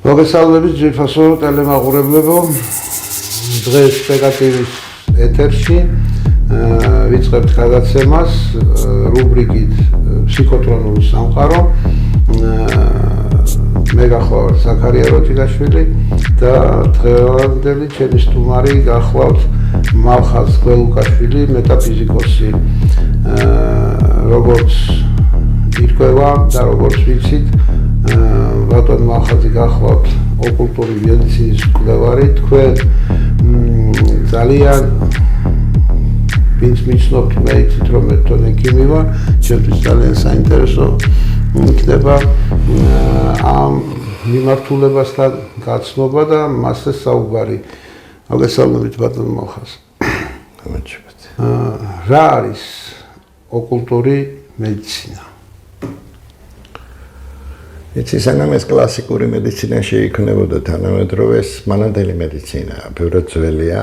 მოგესალმებით ძვირფასო ტელემაყურებლებო. დღეს პეგატივის ეთერში ვიწყებთ გადაცემას რუბრიკით ფსიქოტრონული სამყარო. მე გახლავთ ზაქარია როჭიკაშვილი და დღევანდელი ჩემი სტუმარი გახლავთ მალხაზ გველუკაშვილი, მეტაფიზიკოსი. როგორც ირკვევა და როგორც ვიცით, ბატონ მალხაზი გახლავთ ოკულტური მედიცინის მკვლევარი. თქვენ ძალიან ვინც მიცნობთ, მე იცით რომ მე თვითონ ექიმი ვარ, ჩემთვის ძალიან საინტერესო იქნება ამ მიმართულებასთან გაცნობა და მასზე საუბარი. მოგესალმებით ბატონ მალხაზ. გამარჯობათ. რა არის ოკულტური მედიცინა? იცი, სანამ ეს კლასიკური მედიცინა შეიქმნებოდა, თანამედროვე მანამდელი მედიცინა ბევრად ძველია.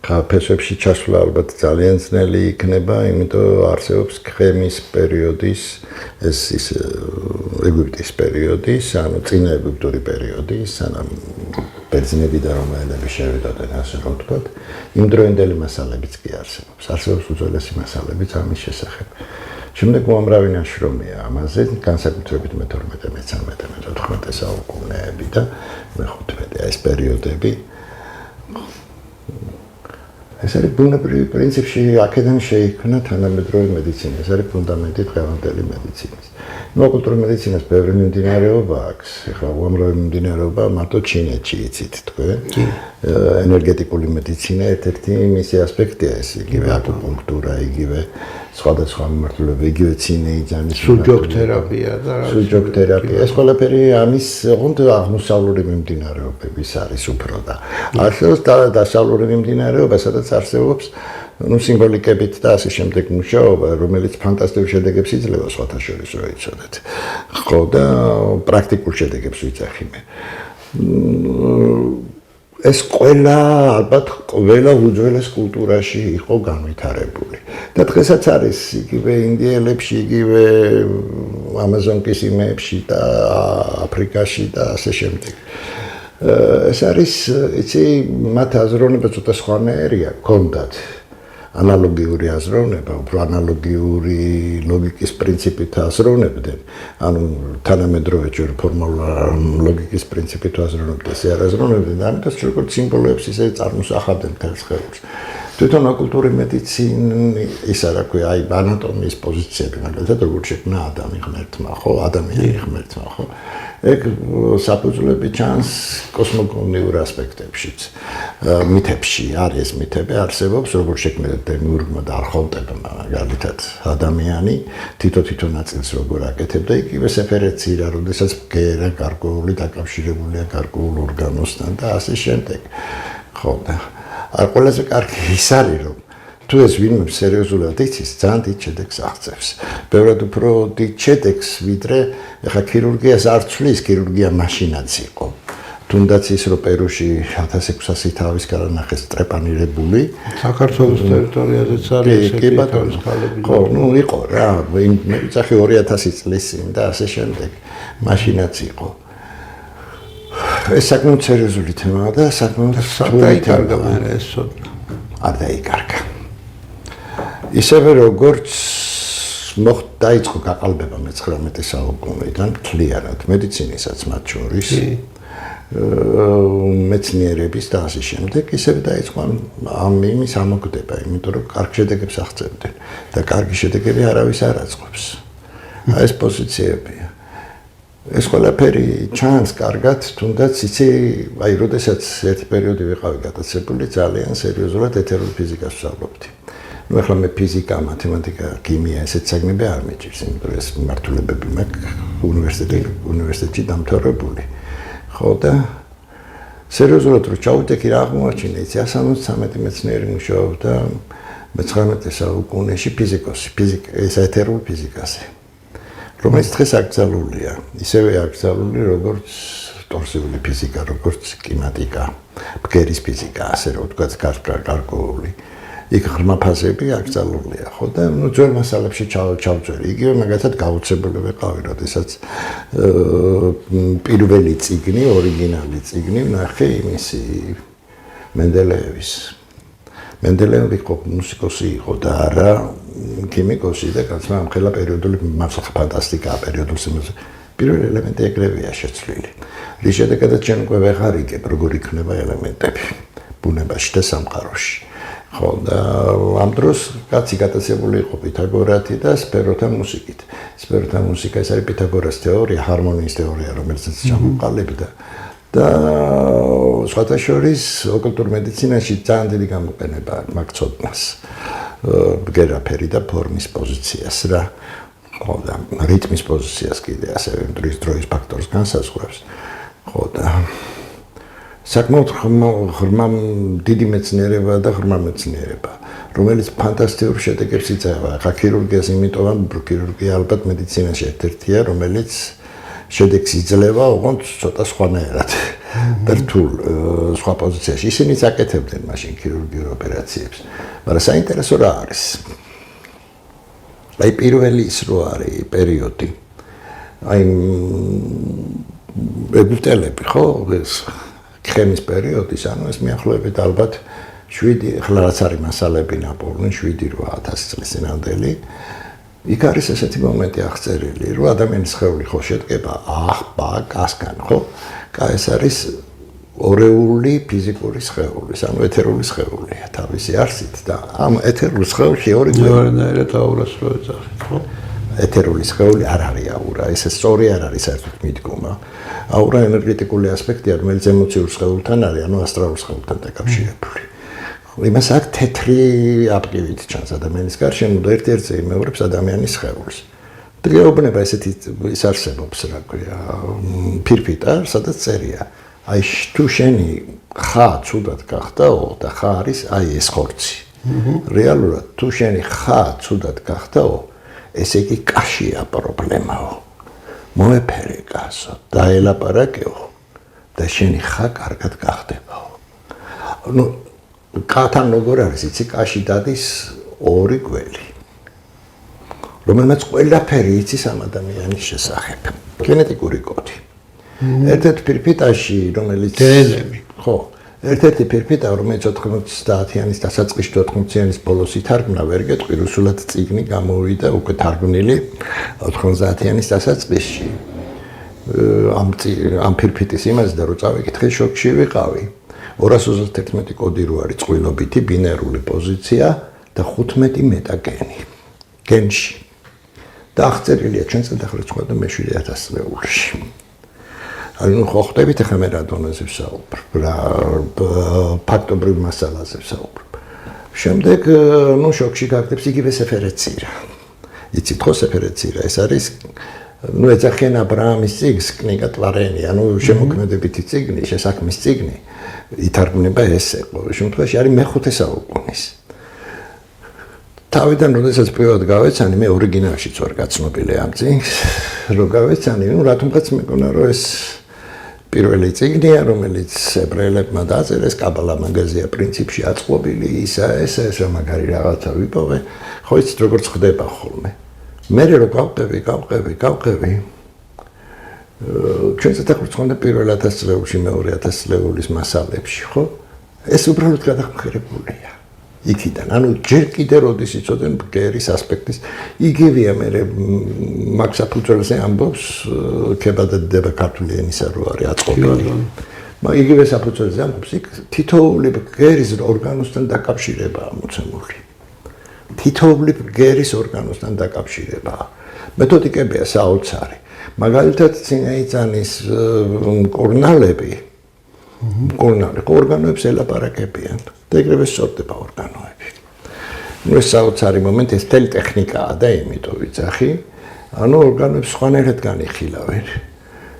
ფესვებში ჩასვლა ალბათ ძალიან ძნელი იქნება, იმიტომ არსებობს ქემის პერიოდის, ეს ეგვიპტის პერიოდის, ანუ წინა ეგვიპტური პერიოდის, სანამ ბერძნები და რომაელები შევიდოდნენ, ასე რომ ვთქვათ, იმდროინდელი მასალებიც კი არსებობს. არსებობს უძველესი მასალებიც ამის შესახებ. შემდეგ უამრავი ნაშრომია ამაზე, განსაკუთრებით მე-12, მე-13, მე-14 საუკუნეები და მე-15 ეს პერიოდები. ეს არის ბუნებრივი პრინციპში, აქედან შეიქმნა თანამედროვე მედიცინა, ეს არის ფუნდამენტი დღევანდელი მედიცინის. ოკულტური მედიცინას ბევრი მიმდინარეობა აქვს, ეხლა უამრავი მიმდინარეობა მარტო ჩინეთში იცით თქვენ. ენერგეტიკული მედიცინა ერთ-ერთი მისი ასპექტია, ეს იგივე აკუპუნქტურა, იგივე სხვადასხვა მიმართულება, იგივე ცინეიძანის სუჯოქთერაპია და სუჯოქთერაპია. ეს ყველაფერი ამის ოღონდ აღმოსავლური მიმდინარეობების არის უფრო და არსებობს დასავლური მიმდინარეობა, სადაც არსებობს სიმბოლიკებით და ასე შემდეგ მუშაობა, რომელიც ფანტასტიკურ შედეგებს იძლევა სხვათა შორის, რა იცოდეთ. ხო და პრაქტიკულ შედეგებს ვიცახი მე. ეს ალბათ ყველა უძველეს კულტურაში იყო განვითარებული. და დღესაც არის იგივე ინდიელებში, იგივე ამაზონკის იმეებში და აფრიკაში და ასე შემდეგ. ეს არის, იცი, მათ აზროვნება ცოტა სხვანაირია, ჰქონდათ ანალოგიური აზროვნება, უფრო ანალოგიური ლოგიკის პრინციპით აზროვნებდნენ. ანუ თანამედროვე ჯერ ფორმალურ ლოგიკის პრინციპით აზროვნებდნენ, ესე არ აზროვნებდნენ, ამიტომ როგორც სიმბოლოებს ისე წარმოსახავდნენ თელს ხელს. თვითონ ოკულტური მედიცინა ის არა ქვია, აი ანატომიის პოზიციები, მაგალითად როგორ შექმნა ადამი ღმერთმა, ხო, ადამიანი ღმერთმა, ხო. ეგ საფუძვლები ჩანს კოსმოგონიურ ასპექტებშიც. მითებში არის მითები, არსებობს როგორ შექმნა დემიურგმა და არხონტებმა, მაგალითად ადამიანი თითო ნაწილს როგორ აკეთებდა, იგივე სეფერეცირა, როდესაც ბგერა გარკვეული დაკავშირებულია გარკვეულ ორგანოსთან და ასე შემდეგ. ხო და ყველაზე კარგი ის არის, რომ თუ ეს ვინმე სერიოზულად იცის, ძალიან დიდ შედეგს აღწევს. ბევრად უფრო დიდ შედეგს, ვიდრე ეხა ქირურგიას არ ცვლის, ქირურგია მაშინაც იყო. თუნდაც ის, რომ პერუში 1600 თავის გარანახეს ტრეპანირებული. საქართველოს ტერიტორიაზეც არის ესეთი თავის ქალები. ხო, იყო რა, მე ვიცახი 2000 წლის წინ და ასე შემდეგ. მაშინაც იყო. ეს საკმაოდ სერიოზული თემაა და საკმაოდ დაიკარგა მერე ეს ცოდნა. არ დაიკარგა. ისევე როგორც დაიწყო გაყალბება მე-19 საუკუნიდან მთლიანად მედიცინისაც მათ შორის, მეცნიერების და ასე შემდეგ, ისევე დაიწყო იმის ამოკვდება, იმიტომ რომ კარგ შედეგებს აღწევდნენ და კარგი შედეგები არავის არ აწყობს. ეს პოზიციებია. ეს ყველაფერი ჩანს კარგად, თუნდაც იცი, აი, როდესაც ერთი პერიოდი ვიყავი გატაცებული, ძალიან სერიოზულად ეთერული ფიზიკას ვსწავლობდი. ახლა მე ფიზიკა, მათემატიკა, ქიმია, ესეთ საგნები არ მეჭირს, იმიტომ ეს მიმართულებები მაქვს უნივერსიტეტში დამთავრებული. ხო და სერიოზულად რო ჩავიდექი რა აღმოაჩინე, იცი, 173 მეცნიერი მუშაობდა მე-19 საუკუნეში ფიზიკოსი, ეს ეთერულ ფიზიკაზე. რომელიც დღეს აკრძალულია, ისევე აკრძალული როგორც ტორსიული ფიზიკა, როგორც კინეტიკა, ბგერის ფიზიკა, ასე რომ ვთქვათ, გარკვეული. იქ ღრმა ფაზები აკრძალულია, ხო და ნუ ძველ მასალებში ჩავწერი. იგივე მაგათად გაუცებული ვიყავი, როდესაც პირველი წიგნი, ორიგინალი წიგნი ვნახე იმისი მენდელეევის. მენდელეევი იყო მუსიკოსი იყო და არა ქიმიკოსი და კაცმა ამხელა პერიოდული მართლა ფანტასტიკაა პერიოდული სიმღერა. პირველი ელემენტი ეგრევია შეცვლილი. რის შედეგადაც ჩვენ უკვე ვეღარ იგებ როგორ იქნება ელემენტები ბუნებაში და სამყაროში. ხო და ამ დროს კაცი გატაცებული იყო პითაგორათი და სფეროთა მუსიკით. სფეროთა მუსიკა ეს არის პითაგორას თეორია, ჰარმონიის თეორია, რომელსაც ჩამოყალიბდა. და სხვათა შორის ოკულტურ მედიცინაში ძალიან დიდი გამოყენება აქვს მაგ ცოდნას. ბგერაფერი და ფორმის პოზიციას რა. ხო და რიტმის პოზიციას კიდე ასევე დროის ფაქტორს განსაზღვრავს. ხო და საკმაოდ ღრმა დიდი მეცნიერება და ღრმა მეცნიერება, რომელიც ფანტასტიკურ შედეგებს იწევა. ხა ქირურგიას იმიტომ ქირურგია ალბათ მედიცინაში ერთ-ერთია, რომელიც შედეგს იძლევა, ოღონდ ცოტა სხვანაირად. და რთულ სხვა პოზიციაში. ისინიც აკეთებდნენ მაშინ ქირურგიულ ოპერაციებს. მაგრამ საინტერესო რა არის? აი პირველი ის რო არის პერიოდი. აი ეგვიპტელები ხო ეს ხემის პერიოდის, ანუ ეს მიახლოებით ალბათ 7 ხლა რაც არის მასალები ნაპოვნი 7-8 წლის წინანდელი. იქ არის ესეთი მომენტი აღწერილი, რომ ადამიანის სხეული ხო შედგება კასკან, ხო? ეს არის ორეული ფიზიკური სხეული, ანუ ეთერული სხეულია თავისი არსით და ამ ეთერულ სხეულში ორნაირად აურას რო ეძახით, ხო? ეთერული სხეული არ არის აურა, ეს სწორი არ არის საერთოდ მიდგომა. აურა ენერგეტიკული ასპექტია, რომელიც ემოციურ სხეულთან არის, ანუ ასტრალურ სხეულთან დაკავშირებული. იმას აქ თეთრი აპკივით ჩანს ადამიანის გარშემო და ერთ-ერთზე იმეორებს ადამიანის სხეულს. დღეობნება ესეთი ის არსებობს, რა ქვია, ფირფიტა, სადაც წერია. აი თუ შენი ხა ცუდად გახდაო და ხა არის აი ეს ხორცი. რეალურად თუ შენი ხა ცუდად გახდაო, ესე იგი კაშია პრობლემაო. მოეფერე კაცო, დაელაპარაკეო და შენი ხა კარგად გახდებაო. ნუ კათან როგორ არის, იცი, კაში დადის ორი გველი. რომელმაც ყველაფერი იცის ამ ადამიანის შესახებ. გენეტიკური კოდი. ერთ-ერთ ფირფიტაში, რომელიც გენები. ხო, ერთ-ერთი ფირფიტა, რომელიც 90-იანის დასაწყისში 80-იანის ბოლოს ითარგმნა, ვერ გეტყვი, რუსულად წიგნი გამოვიდა უკვე თარგმნილი 90-იანის დასაწყისში. ამ ფირფიტის იმაზე და რო წავიკითხე, შოკში ვიყავი. 231 კოდი რო არის წყვილობითი ბინარული პოზიცია და 15 მეტაგენი გენში. და აღწერილია ჩვენს დახარჯვა მე-7000 წლებში. ანუ ხო ხვდებით ახლა მე რა დონეზე ვსაუბრობ, რა ფაქტობრივ მასალაზე ვსაუბრობ. შემდეგ ნუ შოკში გაგდებს იგივე სეფერეცირა. იცით ხო სეფერეცირა, ეს არის ნუ ეძახიან აბრაამის წიგნს, კნიგა ტვარენი, ანუ შემოქმედებითი წიგნი, შესაქმის წიგნი. ითარგმნება ესე, ყოველ შემთხვევაში არის მე-5 საუკუნის. თავიდან როდესაც პირველად გავეცანი, მე ორიგინალშიც ვარ გაცნობილი ამ წიგნს, რო გავეცანი, ნუ რატომღაც მეკონა, რომ ეს პირველი წიგნია, რომელიც ებრაელებმა დაწერეს, კაბალა მაგაზია პრინციპში აწყობილი, ისა ეს მაგარი რაღაცა ვიპოვე, ხო იცით როგორც ხდება ხოლმე. მე რო გავყევი, ჩვენს დახურცხონდა პირველ 1000 წლებში, მეორე 1000 წლების მასალებში, ხო? ეს უბრალოდ გადახმხერებულია. იქიდან, ანუ ჯერ კიდე როდის იცოდნენ ბგერის ასპექტის, იგივეა მე მაგ საფუძველზე ამბობს ქებადდება ქართული ენისა რო არის აწყობილი. მაგრამ იგივე საფუძველზე ამბობს იქ თითოეული ბგერის ორგანოსთან დაკავშირებაა მოცემული. თითოეული ბგერის ორგანოსთან დაკავშირებაა. მეთოდიკებია საოცარი. მაგალითად წინაიწანის კორნალები ორგანოებს ელაპარაკებიან და ეგრევე სწორდება ორგანოები. ნუ ეს საოცარი მომენტი, ეს თელი ტექნიკაა და იმიტომ ვიძახი, ანუ ორგანოებს სხვანაირად განიხილავენ.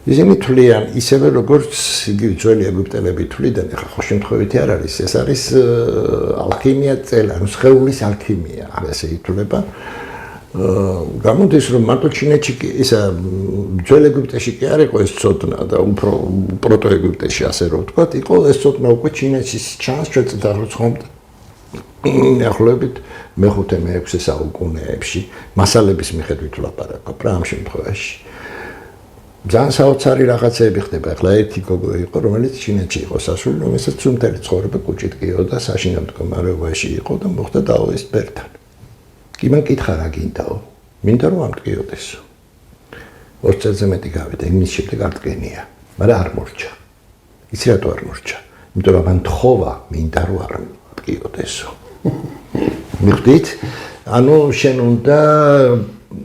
ისინი თვლიან ისევე როგორც იგივე ძველი ეგვიპტელები თვლიდნენ, ახლა ხო შემთხვევითი არ არის, ეს არის ალქიმია წელა, ანუ სხეულის ალქიმია, ესე ითვლება. გამოდის რომ მარტო ჩინეთში ისა ძველ ეგვიპტეში კი არ იყო ეს ცოდნა და უფრო პროტო ეგვიპტეში ასე რომ ვთქვათ, იყო ეს ცოდნა უკვე ჩინეთში ჩანს ჩვენ დახურცხობთ ახლობით მე-5-მე-6 საუკუნეებში მასალების მიხედვით ვლაპარაკობ რა ამ შემთხვევაში. ძალიან საოცარი რაღაცები ხდება. ახლა ერთი გოგო იყო, რომელიც ჩინეთში იყო სასული, რომელსაც სუნთელი ცხოვრება კუჭით გიოდა, საშინაო მდგომარეობაში იყო და მოხდა დაუის ბერთან. კი მან კითხა რა გინდაო? მინდა რომ ამტკიოდესო. 20 წელზე მეტი გავიდა, იმის შემდეგ არ ტკენია, მაგრამ არ მორჩა. იცი რატო არ მორჩა? იმიტომ რომ მან თხოვა, მინდა რომ არ მტკიოდესო. მიხვდით? ანუ შენ უნდა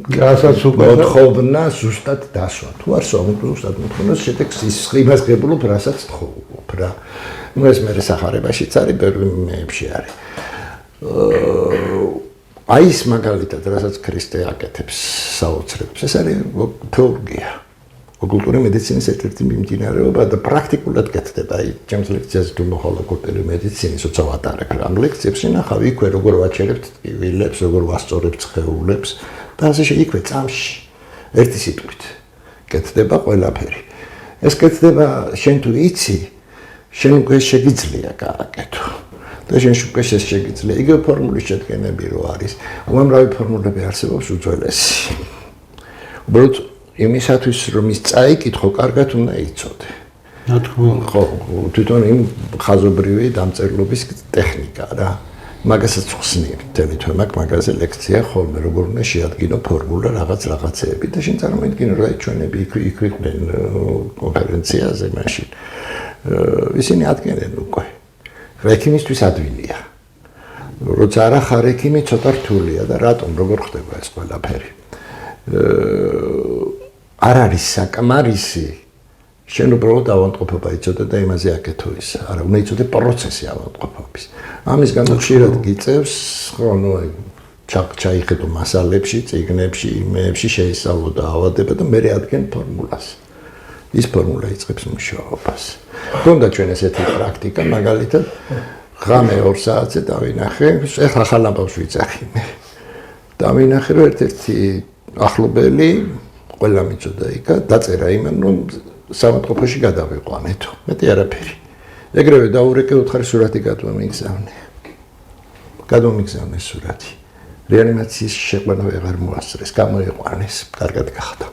რასაც უკვე მოთხოვნა ზუსტად დასვა. თუ არ ზუსტად მოთხოვნა, შედეგს იმას ღებულობ, რასაც თხოვობ რა. ნუ ეს მე სახარებაშიც არის, ბევრი მეებში არის. აი ეს მაგალითად, რასაც ქრისტე აკეთებს საოცრებს, ეს არის თეოლოგია. ოკულტური მედიცინის ერთ-ერთი მიმდინარეობა და პრაქტიკულად გეთდება. აი, ჩემს ლექციაზე თუ მოხვალ ოკულტური მედიცინის როცა ვატარებ ამ ლექციებში, ნახავ იქვე როგორ ვაჩერებთ ტკივილებს, როგორ ვასწორებთ სხეულებს და ასე იქვე წამში ერთი სიტყვით გეთდება ყველაფერი. ეს გეთდება შენ თუ იცი, შენ უკვე შეგიძლია გააკეთო. და შენ უკვე შეგიძლია იგივე ფორმულის შედგენები რო არის. უამრავი ფორმულები არსებობს უძველესი. უბრალოდ იმისათვის რომ ის წაიკითხო, კარგად უნდა იცოდე. რა თქმა უნდა. ხო, თვითონ იმ ხაზობრივი დამწერლობის ტექნიკა რა. მაგასაც ხსნი, თვითონ მაგაზე ლექცია ხოლმე, როგორ უნდა შეადგინო ფორმულა რაღაცეები და შენ წარმოიდგინე რა ჩვენები იქ იყვნენ კონფერენციაზე მაშინ. ისინი ადგენენ უკვე. ექიმისთვის ადვილია. როცა არა ხარ ექიმი, ცოტა რთულია და რატომ როგორ ხდება ეს ყველაფერი? არ არის საკმარისი შენ უბრალოდ ავადმყოფობა იცოდე და იმაზე აკეთო ის. არა, უნდა იცოდე პროცესი ავადმყოფობის. ამის გამო ხშირად გიწევს, ხო, ნუ ჩაიხედო მასალებში, წიგნებში, იმეებში შეისწავლო და ავადება და მერე ადგენ ფორმულას. ის ფორმულა იწყებს მუშაობას. თუნდაც ჩვენ ესეთი პრაქტიკა, მაგალითად, ღამე 2 საათზე დავინახე, ეხლა ახალ ამბავს ვიცახი მე. დავინახე, რომ ერთ-ერთი ახლობელი ყველა მიწოდა იქა, დაწერა იმან, რომ სამადყოფოში გადავიყვანეთო. მეტი არაფერი. ეგრევე დაურეკე, უთხარი სურათი გადმომიგზავნე. გადმომიგზავნე სურათი. რეანიმაციის შეყვანა ვეღარ მოასწრეს, გამოიყვანეს, კარგად გახდა.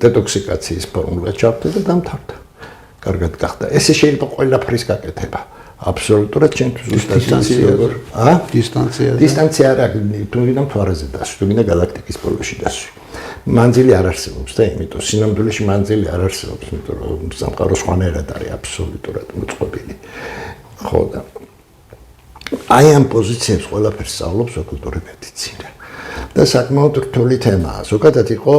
დეტოქსიკაციის ფორმულა ჩავდა და დამთავრდა. კარგად გახდა. ესე შეიძლება ყველაფრის გაკეთება. აბსოლუტურად ჩემთვის დისტანცია როგორ? დისტანცია. დისტანცია არა, თუ გინდა მთვარეზე დასვი, თუ გინდა galaktikis პოლოში დასვი. მანძილი არ არსებობს და იმიტომ სინამდვილეში მანძილი არ არსებობს, იმიტომ რომ სამყარო სხვანაირად არის აბსოლუტურად მოწყობილი. ხო და აი ამ პოზიციებს ყველაფერს სწავლობს ოკულტური მედიცინა. და საკმაოდ რთული თემაა. ზოგადად იყო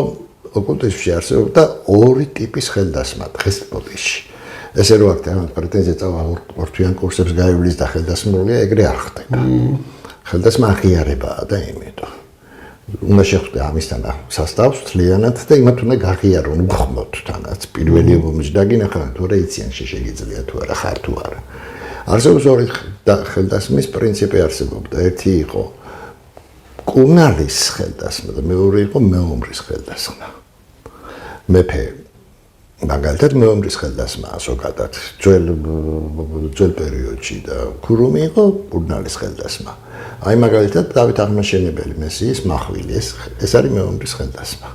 ოკულტიზმში არსებობდა 2 ტიპის ხელდასმა დღეს პოდიში. ესე რო აქ თან პრეტენზია წავა ორთვიან კურსებს გაივლის და ხელდასმულია, ეგრე არ ხდება. ხელდასმა აღიარებაა და იმიტომ. უნდა შეხვდე ამისთან სასწავს თლიანად და იმათ უნდა გაღიარონ უხმოთ თანაც პირველი ომის დაგინახა თუ რა იციან შეგიძლია თუ არა ხარ თუ არა. არსებობს 2 ხელდასმის პრინციპი არსებობდა. ერთი იყო კუნალის ხელდასმა და მეორე იყო მეომრის ხელდასმა. მეფე მაგალითად მეომრის ხელდასმაა ზოგადად ძველ პერიოდში და ქურუმი იყო კუნალის ხელდასმა. აი მაგალითად დავით აღმაშენებელი მესიის მახვილი ეს არის მეომრის ხელდასმა.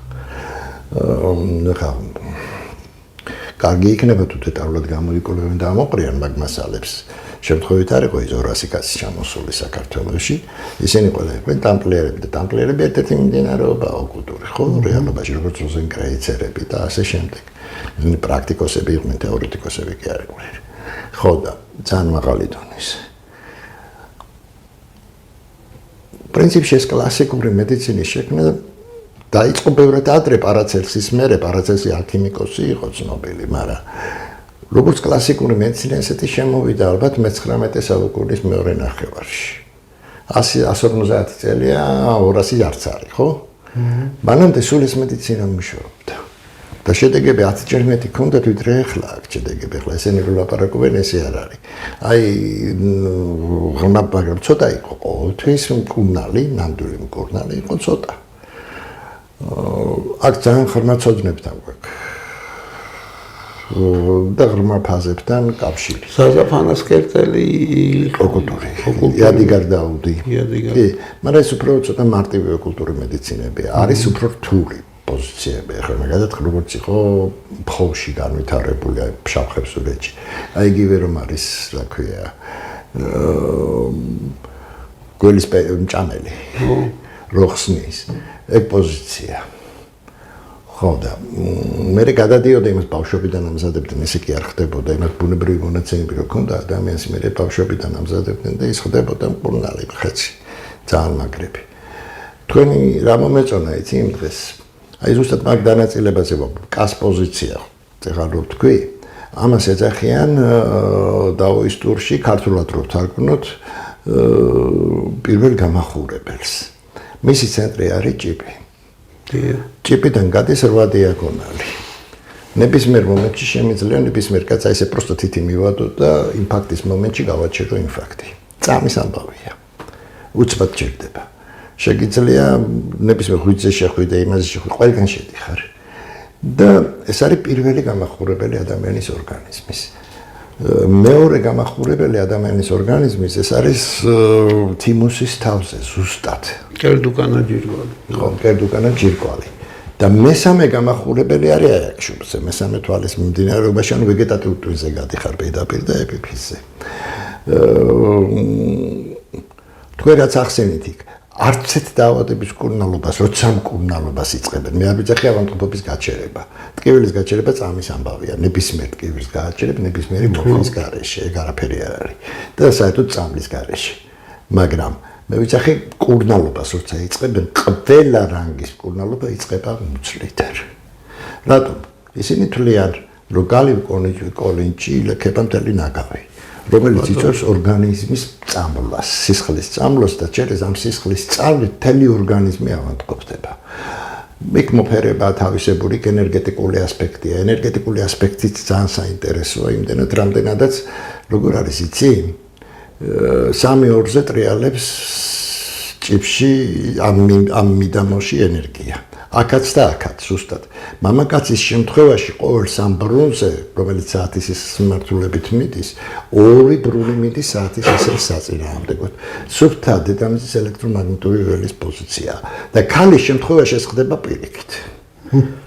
კარგი იქნება თუ დეტალურად გამოიკვლევენ და ამოყრიან მაგ მასალებს. შემთხვევით არ იყო 200 კაცი ჩამოსული საქართველოში. ისინი ყველა იყვნენ ტამპლიერები და ტამპლიერები ერთ-ერთი მიმდინარეობაა ოკულტური, ხო? რეალობაში როგორც როზენკრაიცერები და ასე შემდეგ. ისინი პრაქტიკოსები იყვნენ, თეორეტიკოსები კი არ იყვნენ. ხო და ძალიან მაღალი დონის. პრინციპში ეს კლასიკური მედიცინის შექმნა დაიწყო ბევრად ადრე პარაცელსის მერე, პარაცელსი ალქიმიკოსი იყო ცნობილი, მაგრამ როგორც კლასიკური მედიცინა ესეთი შემოვიდა ალბათ მე-19 საუკუნის მეორე ნახევარში. 150 წელია 200 არც არის, ხო? მანამდე სულ ეს მედიცინა მუშაობდა. და შედეგები 10-ჯერ მეტი ჰქონდათ ვიდრე ახლა აქ შედეგები. ახლა ესენი რო ლაპარაკობენ, ესე არ არის. აი ღრმა მაგრამ ცოტა იყო ყოველთვის მკურნალი, ნამდვილი მკურნალი იყო ცოტა. აქ ძალიან ღრმა ცოდნებთან გვაქვს. და ღრმა ფაზებთან კავშირი. საზაფანას კერტელი ოკულტური. იადიგარ დაუდი. კი, მაგრამ ეს უფრო ცოტა მარტივი ოკულტური მედიცინებია. არის უფრო რთული პოზიციები. ახლა მაგალითად როგორც იყო ფხოვში განვითარებული ფშავ-ხევსურეთში. აი იგივე რომ არის, რა ქვია, გველის მჭამელი. როხსნის ეგ პოზიცია. ხო და მე გადადიოდა იმას ბავშვობიდან ამზადებდნენ, ესე კი არ ხდებოდა, იმას ბუნებრივი მონაცემები რო ქონდა ადამიანს მე ბავშვობიდან ამზადებდნენ და ის ხდებოდა მკურნალი ხეცი, ძალიან მაგრები. თქვენი რა მომეწონა იცი იმ დღეს? აი ზუსტად მაგ დანაწილებაზე კას პოზიცია, ეხლა რო თქვი, ამას ეძახიან დაუის ტურში ქართულად რო ვთარგმნოთ პირველ გამახურებელს. მისი ცენტრი არის ჭიპი. ჭიპიდან გადის 8 დიაგონალი. ნებისმიერ მომენტში შემიძლია ნებისმიერ კაცს ესე პროსტო თითი მივადო და ინფარქტის მომენტში გავაჩერო ინფარქტი. წამის ამბავია. უცბად ჭირდება. შეგიძლია ნებისმიერ ღვიძლზე შეხვიდე, იმაზე შეხვიდე, ყველგან შედიხარ. და ეს არის პირველი გამახურებელი ადამიანის ორგანიზმის. მეორე გამახურებელი ადამიანის ორგანიზმის ეს არის თიმუსის თავზე ზუსტად. კერდუკანა ჯირკვალი. ხო, კერდუკანა ჯირკვალი. და მესამე გამახურებელი არის აიაკშუბზე, მესამე თვალის მიმდინარეობაში, ანუ ვეგეტატიურ ტვინზე გადიხარ პირდაპირ და ეპიფიზზე. თქვენ რაც ახსენით იქ, არც ერთ დაავადების მკურნალობას, როცა მკურნალობას იწყებენ, მე არ ვიცახი ავადმყოფობის გაჩერება. ტკივილის გაჩერება წამის ამბავია, ნებისმიერ ტკივილს გააჩერებ ნებისმიერი მორფის გარეშე, ეგ არაფერი არ არის. და საერთოდ წამლის გარეშე. მაგრამ მე ვიცახი მკურნალობას, როცა იწყებენ, ყველა რანგის მკურნალობა იწყება მუცლიდან. რატომ? ისინი თვლიან, რომ გალივ კოლინჭი ილექება მთელი ნაგავი. რომელიც იწვევს ორგანიზმის წამლას, სისხლის წამლას და ჩერეს ამ სისხლის წამლით მთელი ორგანიზმი ავადმყოფდება. იქ მოფერება თავისებური ენერგეტიკული ასპექტია. ენერგეტიკული ასპექტიც ძალიან საინტერესოა, იმდენად რამდენადაც როგორ არის იცი? 3/2-ზე ტრიალებს ჭიფში ამ მიდამოში ენერგია. აქაც და აქაც ზუსტად. მამაკაცის შემთხვევაში ყოველ 3 ბრუნზე, რომელიც საათის სიმართულებით მიდის, 2 ბრუნი მიდის საათის ისევ საწინააღმდეგოდ. სუფთა დედამიწის ელექტრომაგნიტური ველის პოზიცია და ქალის შემთხვევაში ეს ხდება პირიქით.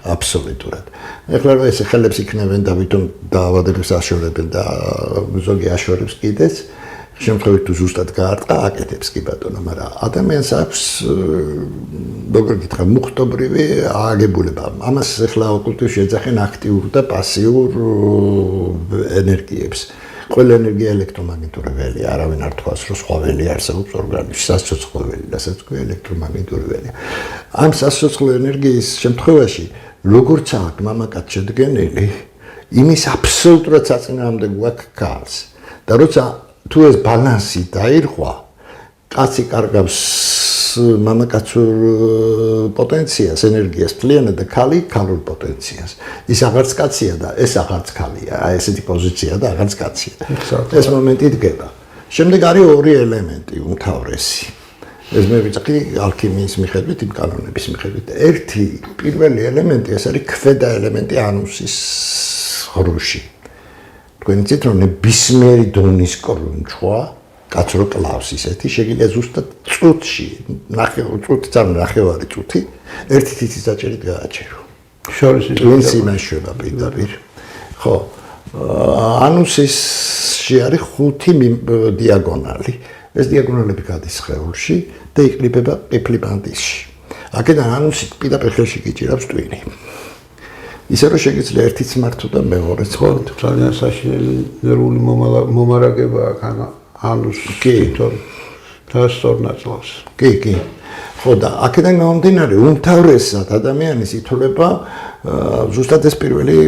აბსოლუტურად. ეხლა რომ ეს ხელებს იქნებენ და ვითომ დაავადებას აშორებენ და ზოგი აშორებს კიდეც შემთხვევით თუ ზუსტად გაარტყა აკეთებს კი ბატონო, მაგრამ ადამიანს აქვს როგორ გითხრა მუხტობრივი აგებულება. ამას ეხლა ოკულტურში ეძახენ აქტიურ და პასიურ ენერგიებს. ყველა ენერგია ელექტრომაგნიტური ველია, არავინ არ თქვას, რომ სხვა ველი არსებობს ორგანიზმში, სასიცოცხლო ველი, რასაც თქვი ელექტრომაგნიტური ველია. ამ სასიცოცხლო ენერგიის შემთხვევაში, როგორც აქვს მამაკაც შედგენილი, იმის აბსოლუტურად საწინააღმდეგო აქვს ქალს. და როცა თუ ეს ბალანსი დაირღვა, კაცი კარგავს მამაკაცურ პოტენციას, ენერგიას მთლიანად და ქალი ქალურ პოტენციას. ის აღარც კაცია და ეს აღარც ქალია. აი ესეთი პოზიცია და აღარც კაცია. ეს მომენტი დგება. შემდეგ არის 2 ელემენტი უმთავრესი. ეს მე ვიცი ალქიმიის მიხედვით, იმ კანონების მიხედვით. ერთი პირველი ელემენტი ეს არის ქვედა ელემენტი ანუსის ღრუში. თქვენ იცით რომ ნებისმიერი დონის კრუნჩხვა კაცრო კლავს ისეთი შეგიძლია ზუსტად წუთში ნახევარი წუთი ერთი თითის დაჭერით გააჩერო. შორის ტვინს იმაშება პირდაპირ. ხო, ანუსში არის 5 დიაგონალი. ეს დიაგონალები გადის სხეულში და იყრიბება პიფლიბანდისში. აქედან ანუსით პირდაპირ ხელში გიჭირავს ტვინი. ისე რომ შეგიძლია ერთიც მართო და მეორეც ხო, ძალიან საშინელი ნერვული მომარაგება აქ ანუსში და სწორნაწლავს. კი. ხო და აქედან გამომდინარე უმთავრესად ადამიანის ითვლება ზუსტად ეს პირველი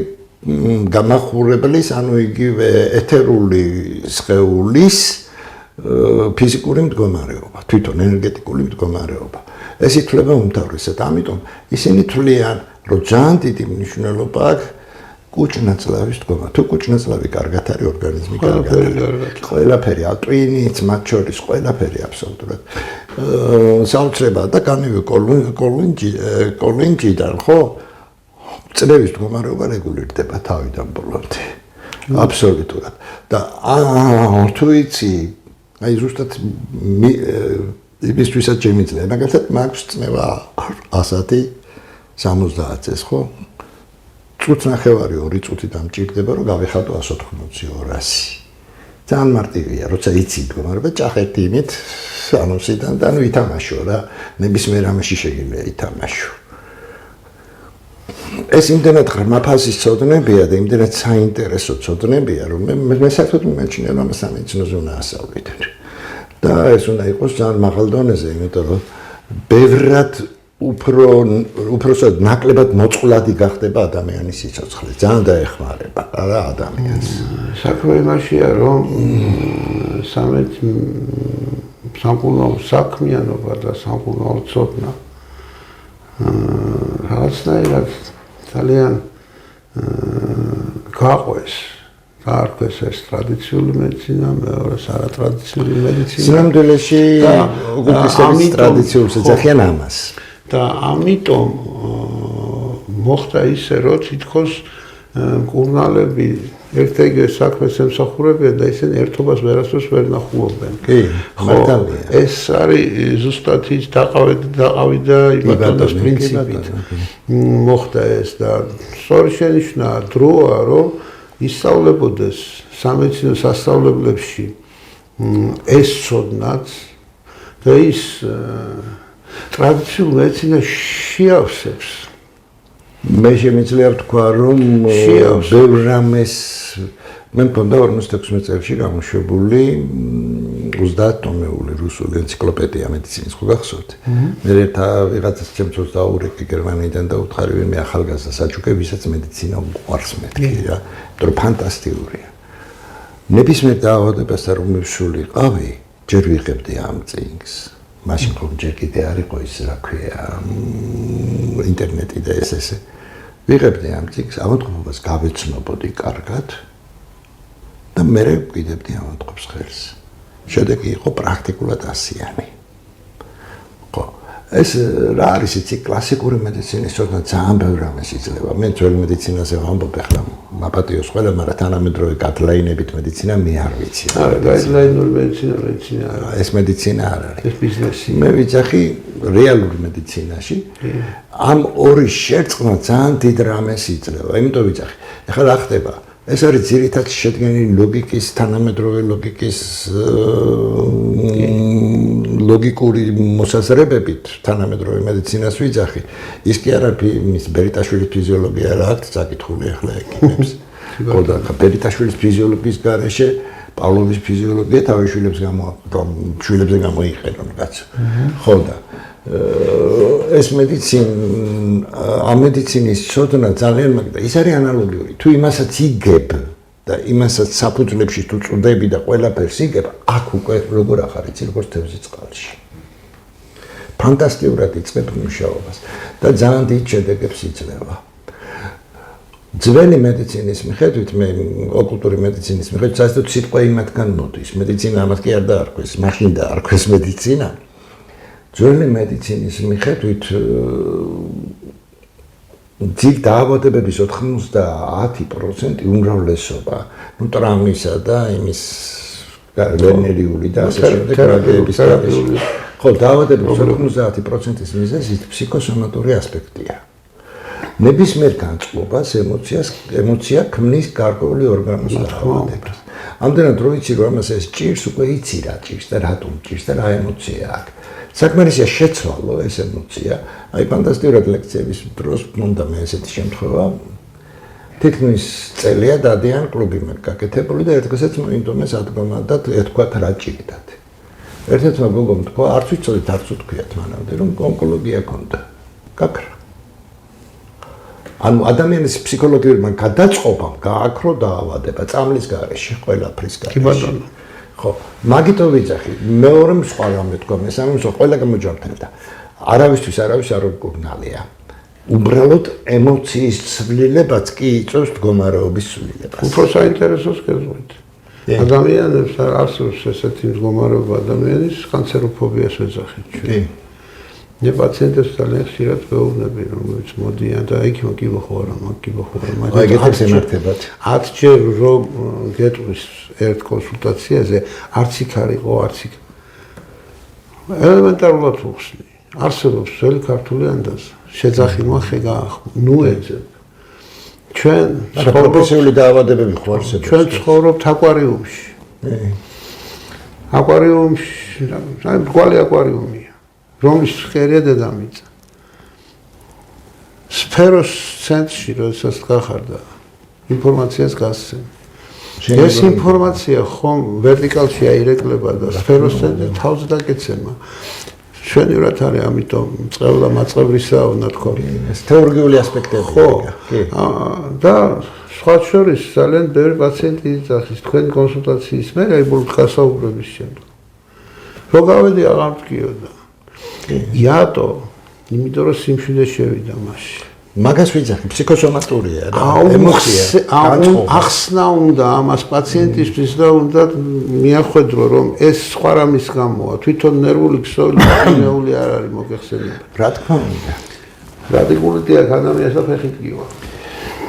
გამახურებლის, ანუ იგივე ეთერული სხეულის ფიზიკური მდგომარეობა, თვითონ ენერგეტიკული მდგომარეობა. ეს ითვლება უმთავრესად, ამიტომ ისინი თვლიან, რომ ძალიან დიდი მნიშვნელობა აქვს კუჭნაწლავის დგომა. თუ კუჭნაწლავი კარგად არის, ორგანიზმი კარგად არის. ყველაფერი, ტვინიც, მათ შორის ყველაფერი აბსოლუტურად. საოცრებაა და განივი კოლინჯიდან, ხო? წლების მდგომარეობა რეგულირდება თავიდან ბოლომდე. აბსოლუტურად. და თუ იცი, აი ზუსტად იმისთვისაც შემიძლია, მაგალითად მაქვს წნევა 100-ი 70-ს, ხო? წუთს ნახევარი 2 წუთი დამჭირდება, რომ გავიხატო 180-200. ძალიან მარტივია, როცა იცი მდგომარეობა, ჭახერტი იმით ანონსიდან და ვითამაშო რა, ნებისმიერ ამაში შეგიძლია ითამაშო. ეს იმდენად ღრმა ფაზის ცოდნებია და იმდენად საინტერესო ცოდნებია, რომ მე საერთოდ მიმაჩნია, რომ ამას სამედიცინოზე უნდა ასწავლიდეთ. და ეს უნდა იყოს ძალიან მაღალ დონეზე, იმიტომ რომ ბევრად უпроსოდ ნაკლებად მოწყვლადი გახდება ადამიანის სიცოცხლე. ძალიან დაეხმარება რა ადამიანს. საქმე იმაშია, რომ სამკურნალო საქმიანობა და სამკურნალო ცოდნა რაღაცნაირად ძალიან გაყვეს. გაარქვეს ეს ტრადიციული მედიცინა, მეორეს არატრადიციული მედიცინა. სინამდვილეში უკუპრესების ტრადიციულს ეძახიან ამას. და ამიტომ მოხდა ისე, რომ თითქოს მკურნალები ერთ-ეგრე საქმეს ემსახურებიან და ისინი ერთობას ვერასდროს ვერ ნახულობენ. კი, მართალია. ეს არის ზუსტად ის დაყავიდა იმატონას პრინციპით. მოხდა ეს და სწორი შენიშვნა დროა, რომ ისწავლებოდეს სამედიცინო სასწავლებლებში ეს ცოდნაც და ის ტრადიციულ მედიცინას შეავსებს. მე შემიძლია ვთქვა, რომ ბევრ რამეს მე მქონდა 56 წელს გამოშვებული 30-ტომეული რუსული ენციკლოპედია მედიცინის, ხო გახსოვთ? მე ვიღაცას ჩემს დაურეკე გერმანიიდან და უთხარი ვინმე ახალგაზრდა საჩუქე, ვისაც მედიცინა უყვარს მეთქი რა, იმიტომ რომ ფანტასტიკურია. ნებისმიერ დაავადებასთან რომ მივსულიყავი, ჯერ ვიღებდი ამ წიგნს. მაშინ რომ ჯერ კიდე არ იყო ის რა ქვია ინტერნეტი და ესე ვიღებდი ამ წიგნს, ავადმყოფობას გავეცნობოდი კარგად და მე ვკიდებდი ავადმყოფს ხელს. შედეგი იყო პრაქტიკულად 100-იანი. ხო, ეს რა არის იცი კლასიკური მედიცინის ცოდნა ძალიან ბევრ რამეს იძლევა. მე ძველ მედიცინაზე ვამბობ ახლა მაპატიოს ყველა, მაგრამ თანამედროვე გათლაინებით მედიცინა მე არ ვიცი. არა, გათლაინური მედიცინა არა. ეს მედიცინა არ არის. ეს ბიზნესი. მე ვიცახი რეალურ მედიცინაში. ამ ორი შერწყმა ძალიან დიდ რამეს იძლევა. იმიტომ ვიცახი. ახლა რა ხდება? ეს არის ძირითადად შედგენილი ლოგიკის, თანამედროვე ლოგიკის ლოგიკური მოსაზრებებით თანამედროვე მედიცინას ვიძახი. ის კი არა მის ბერიტაშვილის ფიზიოლოგია რა აქვს წაკითხული ახლა ეკინებს. ხო და ბერიტაშვილის ფიზიოლოგიის გარეშე პავლოვის ფიზიოლოგია თავის შვილებზე გამოიყენონ კაცო. ხო და ეს ამ მედიცინის ცოდნა ძალიან მაგდა. ის არის ანალოგიური. თუ იმასაც იგებ და იმასაც საფუძვლებში თუ წვდები და ყველაფერს იგებ, აქ უკვე როგორ ახარ იცი, როგორც თევზი წყალში. ფანტასტიკურად იწყებ მუშაობას და ძალიან დიდ შედეგებს იძლევა. ძველი მედიცინის მიხედვით, მე ოკულტური მედიცინის მიხედვით, საერთოდ სიტყვა იმათგან მოდის. მედიცინა ამათ კი არ დაარქვეს, მაშინ დაარქვეს მედიცინა. ძველი მედიცინის მიხედვით ძირ დაავადებების 90% უმრავლესობა, ტრამვისა და იმის ვენერიული და ასე შემდეგ ტრაგედიების გარეშე. ხო, დაავადების 90%-ის მიზეზი ფსიქოსომატური ასპექტია. ნებისმიერ განწყობას ემოცია ქმნის გარკვეული ორგანოს დაავადებას. ამდენად რო იცი, რომ ამას ეს ჭირს, უკვე იცი რა ჭირს და რატომ ჭირს და რა ემოცია აქვს. საკმარისია შეცვალო ეს ემოცია. აი ფანტასტიკურად ლექციების დროს მქონდა მე ესეთი შემთხვევა. თითქმის წელია დადიან კლუბი მე გაკეთებული და ერთგზეც მოინდომეს ადგომა და ეთქვათ რა ჭირდათ. ერთ-ერთმა გოგომ თქვა, არც ვიცოდით, არც უთქვიათ მანამდე, რომ ონკოლოგია ქონდა. გაქრა. ანუ ადამიანის ფსიქოლოგიურმა გადაწყობამ გააქრო დაავადება წამლის გარეშე, ყველაფრის გარეშე. კი ბატონო. ხო, მაგითო ვიცახი, მეორე სხვა რამე თქვა, მესამე ყველა გამოჯანმრთელდა. არავისთვის არავის არ უკურნალია. უბრალოდ ემოციის ცვლილებაც კი იწვევს მდგომარეობის ცვლილებას. უფრო საინტერესოს გეზღვით. ადამიანებს არსებობს ესეთი მდგომარეობა ადამიანის კანცეროფობიას ეძახით ჩვენ. მე პაციენტებს ძალიან ხშირად ვეუბნები, რომელიც მოდიან და იქ კი ვხორა, აი ეგეთებს ემართებათ. 10 ჯერ რომ გეტყვის ერთ კონსულტაციაზე, არც იქ არისო, არც იქ. ელემენტარულად უხსნი. არსებობს ძველი ქართული ანდაზა. შეძახინვა ხე გაახმო. ნუ ეძებ. ჩვენ პროფესიული დაავადებები ხო არსებობს? ჩვენ ცხოვრობთ აკვარიუმში. აკვარიუმში, აი მრგვალი აკვარიუმია. რომლის ხერია დედამიწა. სფეროს ცენტრში როდესაც გახარდა ინფორმაციას გასცემ. ეს ინფორმაცია ხომ ვერტიკალში აირეკლება და სფეროს ცენტრში თავზე დაგეცემა. ჩვენივრად არის, ამიტომ წყევლა მაწყევრისაა უნდა თქო. ეს თეორიული ასპექტები. ხო. და სხვა შორის ძალიან ბევრი პაციენტი იძახის თქვენი კონსულტაციის მერე აი გასაუბრების შემდგომ. რო გავედი აღარ მткиოდა. იატო, იმიტომ რომ სიმშვიდე შევიდა მასში. მაგას ვიძახი, ფსიქოსომატურია და ემოცია. ახსნა უნდა ამას პაციენტისთვის და უნდა მიახვედრო, რომ ეს სხვა რამის გამოა, თვითონ ნერვული ქსოვილი არ არის მოგეხსენება. რა თქმა უნდა. რადიკული დიახ ადამიანს და ფეხით გივა.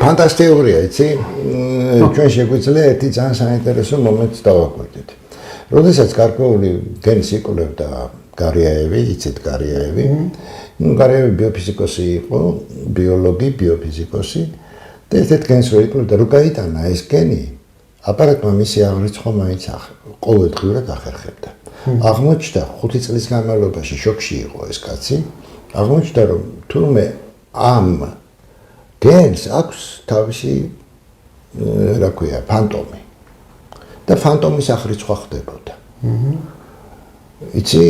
ფანტასტიკურია, იცი? ჩვენ შეგვიძლია ერთი ძალიან საინტერესო მომენტს დავაკვირდით. როდესაც გარკვეული გენის იკვლევდა გარიაევი, იცით გარიაევი. გარიაევი ბიოფიზიკოსი იყო, ბიოლოგი, ბიოფიზიკოსი და ერთ გენს რო იკვლევდა, რო გაიტანა ეს გენი, აპარატმა მისი აღრიცხვა მაინც ყოველდღიურად ახერხებდა. აღმოჩნდა 5 წლის განმავლობაში შოკში იყო ეს კაცი. აღმოჩნდა რომ თურმე ამ გენს აქვს თავისი რა ქვია, ფანტომი. და ფანტომის აღრიცხვა ხდებოდა. იცი,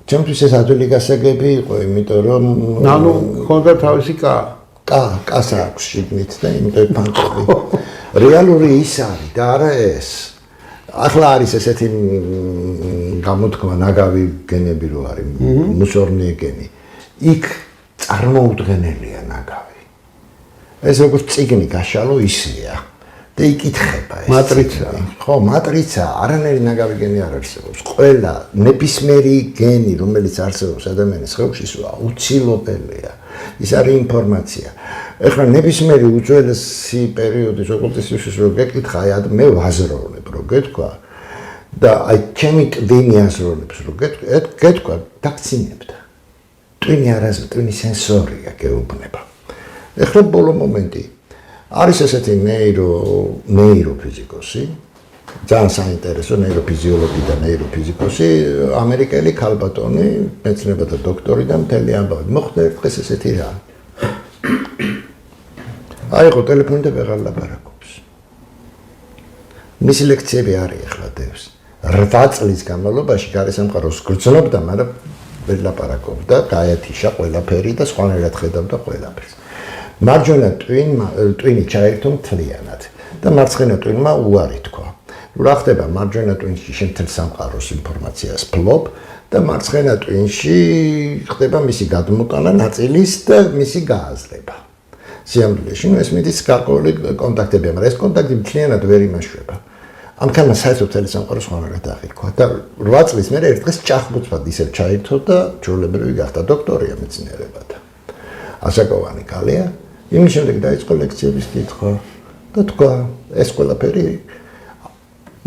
ჩემთვის ეს ადვილი გასაგები იყო, იმიტომ რომ ნანუ ხონდა თავისი კას აქვს შიგნით და იმიტომ ფანტომი. რეალური ის არის და არა ეს. ახლა არის ესეთი გამოთქმა ნაგავი გენები რო არის, მუსორნი გენი. იქ წარმოუდგენელია ნაგავი. ეს როგორც წიგნი გაშალო ისეა. და იკითხება ეს. მატრიცა. ხო, მატრიცა, არანაირი ნაგავი გენი არ არსებობს. ყველა ნებისმიერი გენი, რომელიც არსებობს ადამიანის ხეობაში, აუცილებელია. ის არის ინფორმაცია. ეხლა ნებისმიერი უძველესი პერიოდის ოკულტისტისთვის რო გეკითხა, აი მე ვაზროვნებ, რო გეთქვა და აი ჩემი ტვინი აზროვნებს, რო გეთქვა, დაგცინებდა. ტვინი არაზე, ტვინი სენსორია გეუბნება. ეხლა ბოლო მომენტი არის ესეთი ნეიროფიზიკოსი, ძალიან საინტერესო ნეიროფიზიოლოგი და ნეიროფიზიკოსი, ამერიკელი ქალბატონი, მეცნიერებათა დოქტორი და მთელი ამბავი. მოხდა ერთ დღეს ესეთი რა. აიღო ტელეფონი და ვეღარ ლაპარაკობს. მისი ლექციები არის ახლა დევს. 8 წლის განმავლობაში გარესამყაროს გრძნობდა, მაგრამ ვერ ლაპარაკობდა, გაეთიშა ყველაფერი და სხვანაირად ხედავდა ყველაფერს. მარჯვენა ტვინი ჩაერთო მთლიანად და მარცხენა ტვინმა უარი თქვა. რა ხდება მარჯვენა ტვინში შენ მთელ სამყაროს ინფორმაციას ფლობ და მარცხენა ტვინში ხდება მისი გადმოტანა ნაწილის და მისი გააზრება. სიამოვნებაში ეს მიდის გარკვეული კონტაქტებია, მაგრამ ეს კონტაქტი მთლიანად ვერ იმაშვება. ამქანა საერთოდ მთელი სამყარო სხვანაირად აღიქვა და 8 წლის მერე ერთ დღეს ჭახბუცბად ისევ ჩაერთო და ჩვეულებრივი გახდა დოქტორია მეცნიერებათა. ასაკოვანი კალია. იმის შემდეგ დაიწყო ლექციების კითხვა და თქვა ეს ყველაფერი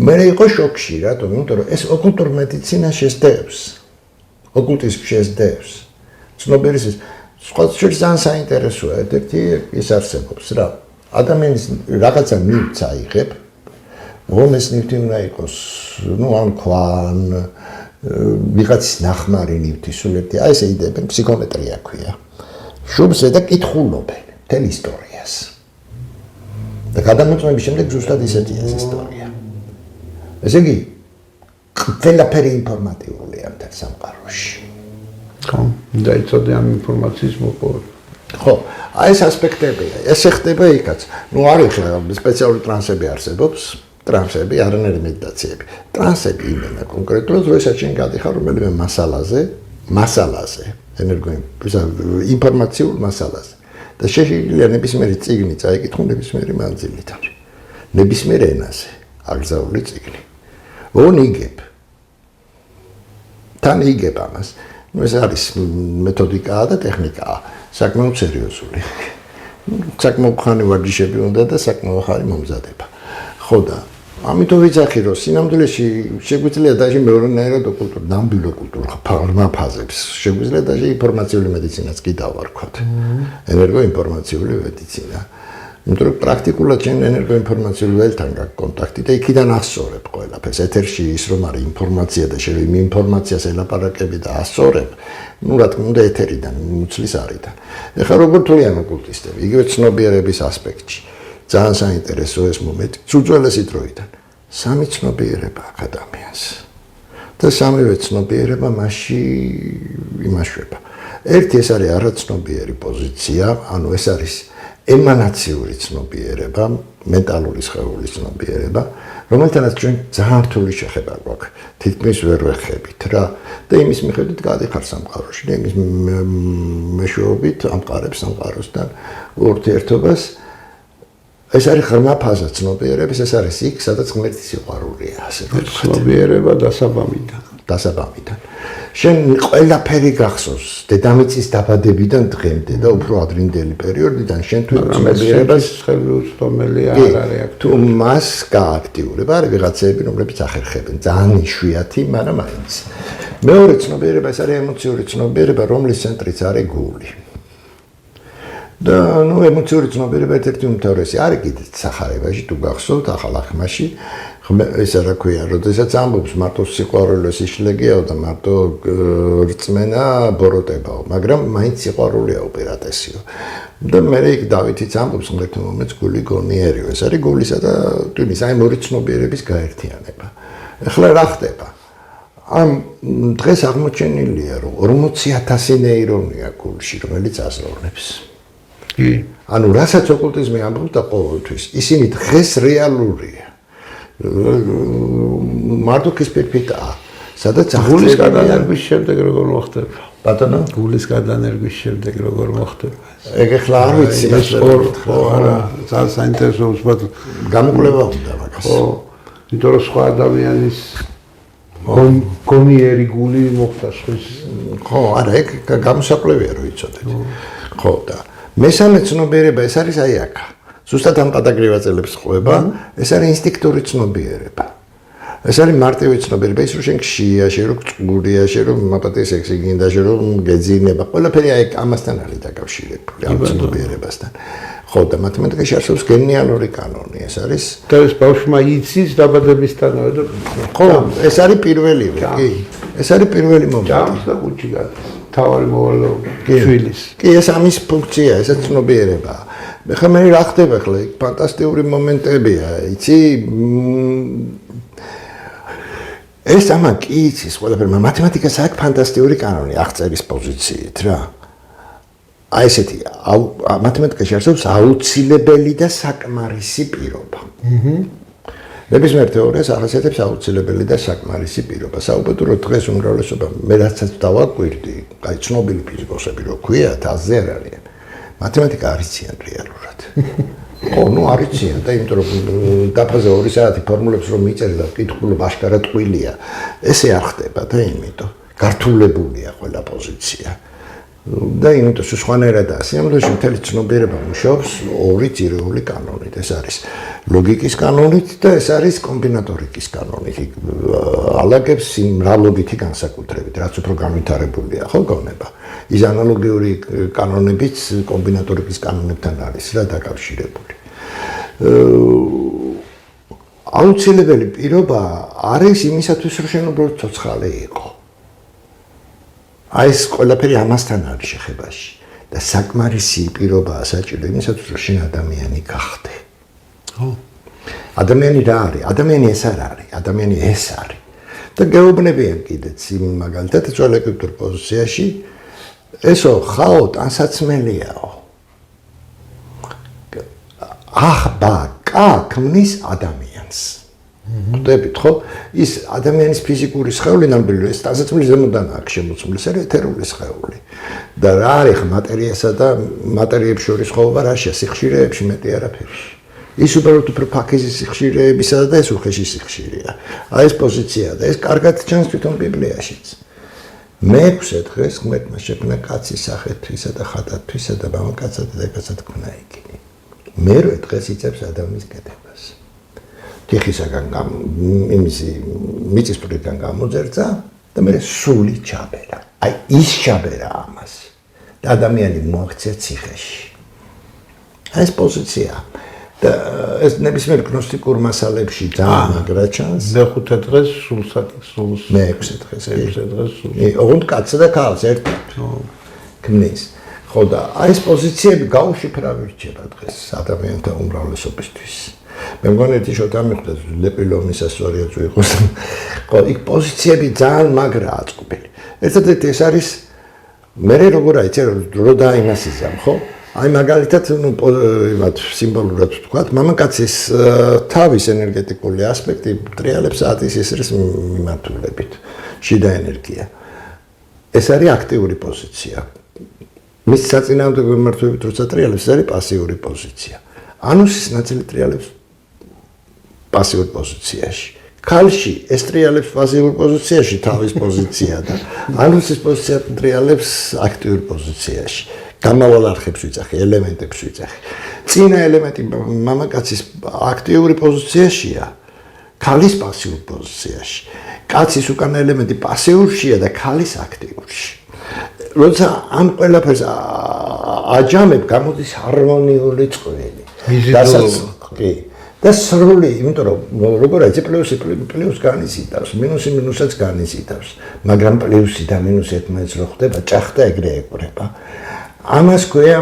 მე იყო შოკში, რატომ? იმიტომ რომ ეს ოკულტურ მედიცინა შეძდევს. ოკულტიზმი შეძდევს. ცნობიერის სხვა შორის ძალიან საინტერესოა, ერთ-ერთი ის არსებობს რა. ადამიანის რაღაცა ნივთს აიღებ, რომ ეს ნივთი უნდა იყოს, ან ქვან, ვიღაცის ნახმარი ნივთი, სულ ერთი, აი ესე იდებენ, ფსიქომეტრია ქვია. შუბზე და კითხულობენ მთელ ისტორიას. და გადამოწმების შემდეგ ზუსტად ისეთია ეს ისტორია. ესე იგი, ყველაფერი ინფორმატიულია მთელ სამყაროში. ხო, დაიცოდე ამ ინფორმაციის მოპოვება. ხო, აი ეს ასპექტებია. ეს ხდება იქაც. ნუ არის სპეციალური ტრანსები არსებობს, ტრანსები, არანაირი მედიტაციები. ტრანსები იმენა კონკრეტულად, როდესაც შენ გადიხარ რომელიმე მასალაზე, ინფორმაციულ მასალაზე. და შეიძლება ნებისმიერი წიგნი წაიკითხო ნებისმიერი მანძილით არის. ნებისმიერ ენაზე, აგზავნილი წიგნი. იგებ. თან იგებ ამას. ეს არის მეთოდიკაა და ტექნიკაა, საკმაოდ სერიოზული. საკმაოდ ხანი ვარჯიშები უნდა და საკმაოდ ხანი მომზადება. ხო და ამიტომ ვიცახი რომ სინამდვილეში შეგვიძლია даже მეორენაირად კულტურა, ნამდვილო კულტურა ფორმაფაზებს. შეგვიძლია даже ინფორმაციული მედიცინაც კი დავარქვათ. ენერგოინფორმაციული მედიცინა. იმიტომ რომ პრაქტიკულად ჩვენ ენერგოინფორმაციული ველთან გაქვს კონტაქტი და იქიდან ასწორებ ყველაფერს. ეთერში ის რომ არის ინფორმაცია და შენ იმ ინფორმაციას ელაპარაკები და ასწორებ, ну რა თქმა უნდა ეთერიდან, მუცლის არიდან. ეხლა როგორ თვლიან ოკულტისტები, იგივე ცნობიერების ასპექტში. ძალიან საინტერესო ეს მომენტი, უძველესი დროიდან. სამი ცნობიერება აქვს ადამიანს. და სამივე ცნობიერება მასში იმაშვება. ერთი ეს არის არაცნობიერი პოზიცია, ანუ ეს არის ემანაციური ცნობიერება, მენტალური სხეულის ცნობიერება, რომელთანაც ჩვენ ძალიან რთული შეხება გვაქვს, თითქმის ვერ ვეხებით რა და იმის მიხედვით გადიხარ სამყაროში და იმის მეშვეობით ამყარებს სამყაროსთან ურთიერთობას. ეს არის ღრმა ფაზა ცნობიერების, ეს არის იქ, სადაც ღმერთის სიყვარულია, ასე ვთქვათ. ცნობიერება დასაბამიდან. შენ ყველაფერი გახსოვს დედამიწის დაბადებიდან დღემდე და უფრო ადრინდელი პერიოდიდან შენ თუ ცნობიერებას ხელი უცდომელი არ არის აქ. თუ მას გააქტიურებ, არის ვიღაცები, რომლებიც ახერხებენ, ძალიან იშვიათი, მაგრამ მაინც. მეორე ცნობიერება ეს არის ემოციური ცნობიერება, რომლის ცენტრიც არის გული. და ნუ ემოციური ცნობიერება ერთ-ერთი უმთავრესი არის კიდეც სახარებაში თუ გახსოვთ ახალ აღმაში ეს რა ქვია, როდესაც ამბობს მარტო სიყვარულის იშლეგიაო და მარტო რწმენა ბოროტებაო, მაგრამ მაინც სიყვარულია უპირატესიო. და მე იქ დავითიც ამბობს ერთ მომენტს გული გონიერიო. ეს არის გულისა და ტვინის აი ორი ცნობიერების გაერთიანება. ეხლა რა ხდება? ამ დღეს აღმოჩენილია, რომ 40,000 ნეირონია გულში, რომელიც აზროვნებს. ანუ რასაც ოკულტიზმი ამბობს და ყოველთვის, ისინი დღეს რეალურია. მარტო კისპირფიტაა, სადაც გულის გადანერგვის შემდეგ როგორ მოხდება? ბატონო, გულის გადანერგვის შემდეგ როგორ მოხდება? ეგ ახლა არ ვიცი, ეს ხო არა, ძალიან საინტერესო უბრალოდ გამოკვლევა უნდა მაგას. ხო, იმიტომ რომ სხვა ადამიანის გონიერი გული მოხდა ხვის. ხო, არა, ეგ გამოსაკვლევია რომ იცოდეთ. ხო და მესამე ცნობიერება ეს არის აი აქ. ზუსტად ამ პატაგრივაწელებს ყვება, ეს არის ინსტინქტური ცნობიერება. ეს არის მარტივი ცნობიერება, ის რომ შენ ხშია, შენ რომ წყურია, შენ რომ მაპატე სექსი გინდა, შენ რომ გეძინება, ყველაფერი აი ამასთან არის დაკავშირებული, ამ ცნობიერებასთან. ხო და მათემატიკაში არსებობს გენიალური კანონი, ეს არის და ეს ბავშვმა იცის დაბადებისთანავე და ხო, ეს არის პირველივე, კი. ეს არის პირველი მომენტი. ჯამს და კუჭი გადის. თავარი მოვალო შვილის. კი, ეს ამის ფუნქცია, ეს ცნობიერებაა. ეხლა მე რა ხდება ხლა, იქ ფანტასტიკური მომენტებია, იცი? ეს ამა კი იცის ყველაფერი, მათემატიკას აქვს ფანტასტიკური კანონი აღწერის პოზიციით რა. აი ესეთი, მათემატიკაში არსებობს აუცილებელი და საკმარისი პირობა. ნებისმიერ თეორიას ახასიათებს აუცილებელი და საკმარისი პირობა. საუბედუროდ დღეს უმრავლესობა მე რასაც დავაკვირდი, აი ცნობილი ფიზიკოსები რო ქვიათ, აზზე არ არიან. მათემატიკა არ იციან რეალურად. ხო, ნუ არ იციან და იმიტომ რომ დაფაზე 2 საათი ფორმულებს რომ მიწერე და ვკითხულობ აშკარა ტყუილია, ესე არ ხდება და იმიტომ გართულებულია ყველა პოზიცია. და იმიტომ სხვანაირადაა სიამოვნებაში მთელი ცნობიერება მუშაობს ორი ძირეული კანონით. ეს არის ლოგიკის კანონით და ეს არის კომბინატორიკის კანონით. ალაგებს მრავლობითი განსაკუთრებით, რაც უფრო განვითარებულია, ხო გონება. ის ანალოგიური კანონებიც კომბინატორიკის კანონებთან არის რა დაკავშირებული. აუცილებელი პირობა არის იმისათვის, რომ შენ უბრალოდ ცოცხალი იყო. აი ეს ყველაფერი ამასთან არის შეხებაში და საკმარისი პირობაა საჭირო იმისათვის, რომ შენ ადამიანი გახდე. ხო. ადამიანი რა არის? ადამიანი ეს არ არის, ადამიანი ეს არის. და გეუბნებიან კიდეც იმ მაგალითად ძველ ეგვიპტურ პოზიციაში ესო ხაო ტანსაცმელიაო. ახბა კა ქმნის ადამიანს. ხვდებით ხო? ის ადამიანის ფიზიკური სხეული ნამდვილად ეს ტანსაცმლის ზემოდან აქვს შემოცმული, ეს არის ეთერული სხეული. და რა არის მატერიასა და მატერიებს შორის ხოვება რაშია? სიხშირეებში მეტი არაფერი. ის უბრალოდ უფრო ფაქიზი სიხშირეებისა და ეს უხეში სიხშირეა. აი ეს პოზიცია და ეს კარგად ჩანს თვითონ ბიბლიაშიც. მეექვსე დღეს ღმერთმა შექმნა კაცის სახეთისა და ხატათვისა და მამაკაცად და კაცად ქნა იგი. მერვე დღეს იწევს ადამიანის კეთებას. თიხისაგან მიწისპირიდან გამოძერწა და მე სული ჩაბერა. აი ის ჩაბერა ამას. და ადამიანი მოაქცია ციხეში. აი ეს პოზიცია. და ეს ნებისმიერ გნოსტიკურ მასალებში ძალიან მაგრა ჩანს. მეხუთე დღეს სულს მეექვსე დღეს. ოღონდ კაცსა და ქალს ერთად ქმნის. ხო და აი ეს პოზიციები გაუშიფრავი რჩება დღეს ადამიანთა უმრავლესობისთვის. მე მგონი ერთი შოთა მიხვდა ლეპილომის ასწორია თუ იყოს. ხო იქ პოზიციები ძალიან მაგრაა აწყობილი. ერთადერთი ეს არის მე როგორ აიცე რო დაიმასიზამ ხო? აი მაგალითად იმათ სიმბოლურად ვთქვათ, მამაკაცის თავის ენერგეტიკული ასპექტი ტრიალებს საათის ისრის მიმართულებით, შიდა ენერგია. ეს არის აქტიური პოზიცია. მის საწინააღმდეგო მიმართულებით როცა ტრიალებს, ეს არის პასიური პოზიცია. ანუსის ნაწილი ტრიალებს პასიურ პოზიციაში. ქალში ეს ტრიალებს პასიურ პოზიციაში თავის პოზიცია და ანუსის პოზიცია ტრიალებს აქტიურ პოზიციაში. გამავალ არხებს ვიძახი, ელემენტებს ვიძახი. წინა ელემენტი მამაკაცის აქტიური პოზიციაშია, ქალის პასიურ პოზიციაში. კაცის უკანა ელემენტი პასიურშია და ქალის აქტიურში. როცა ამ ყველაფერს აჯამებ, გამოდის ჰარმონიული წყვილი. კი. და სრული, იმიტომ რომ როგორ არის პლუს განიზიდავს, მინუსი მინუსაც განიზიდავს, მაგრამ პლუსი და მინუსი ერთმანეთს რო ხდება, ჭახდა ეგრე ეკვრება. ამას ქვია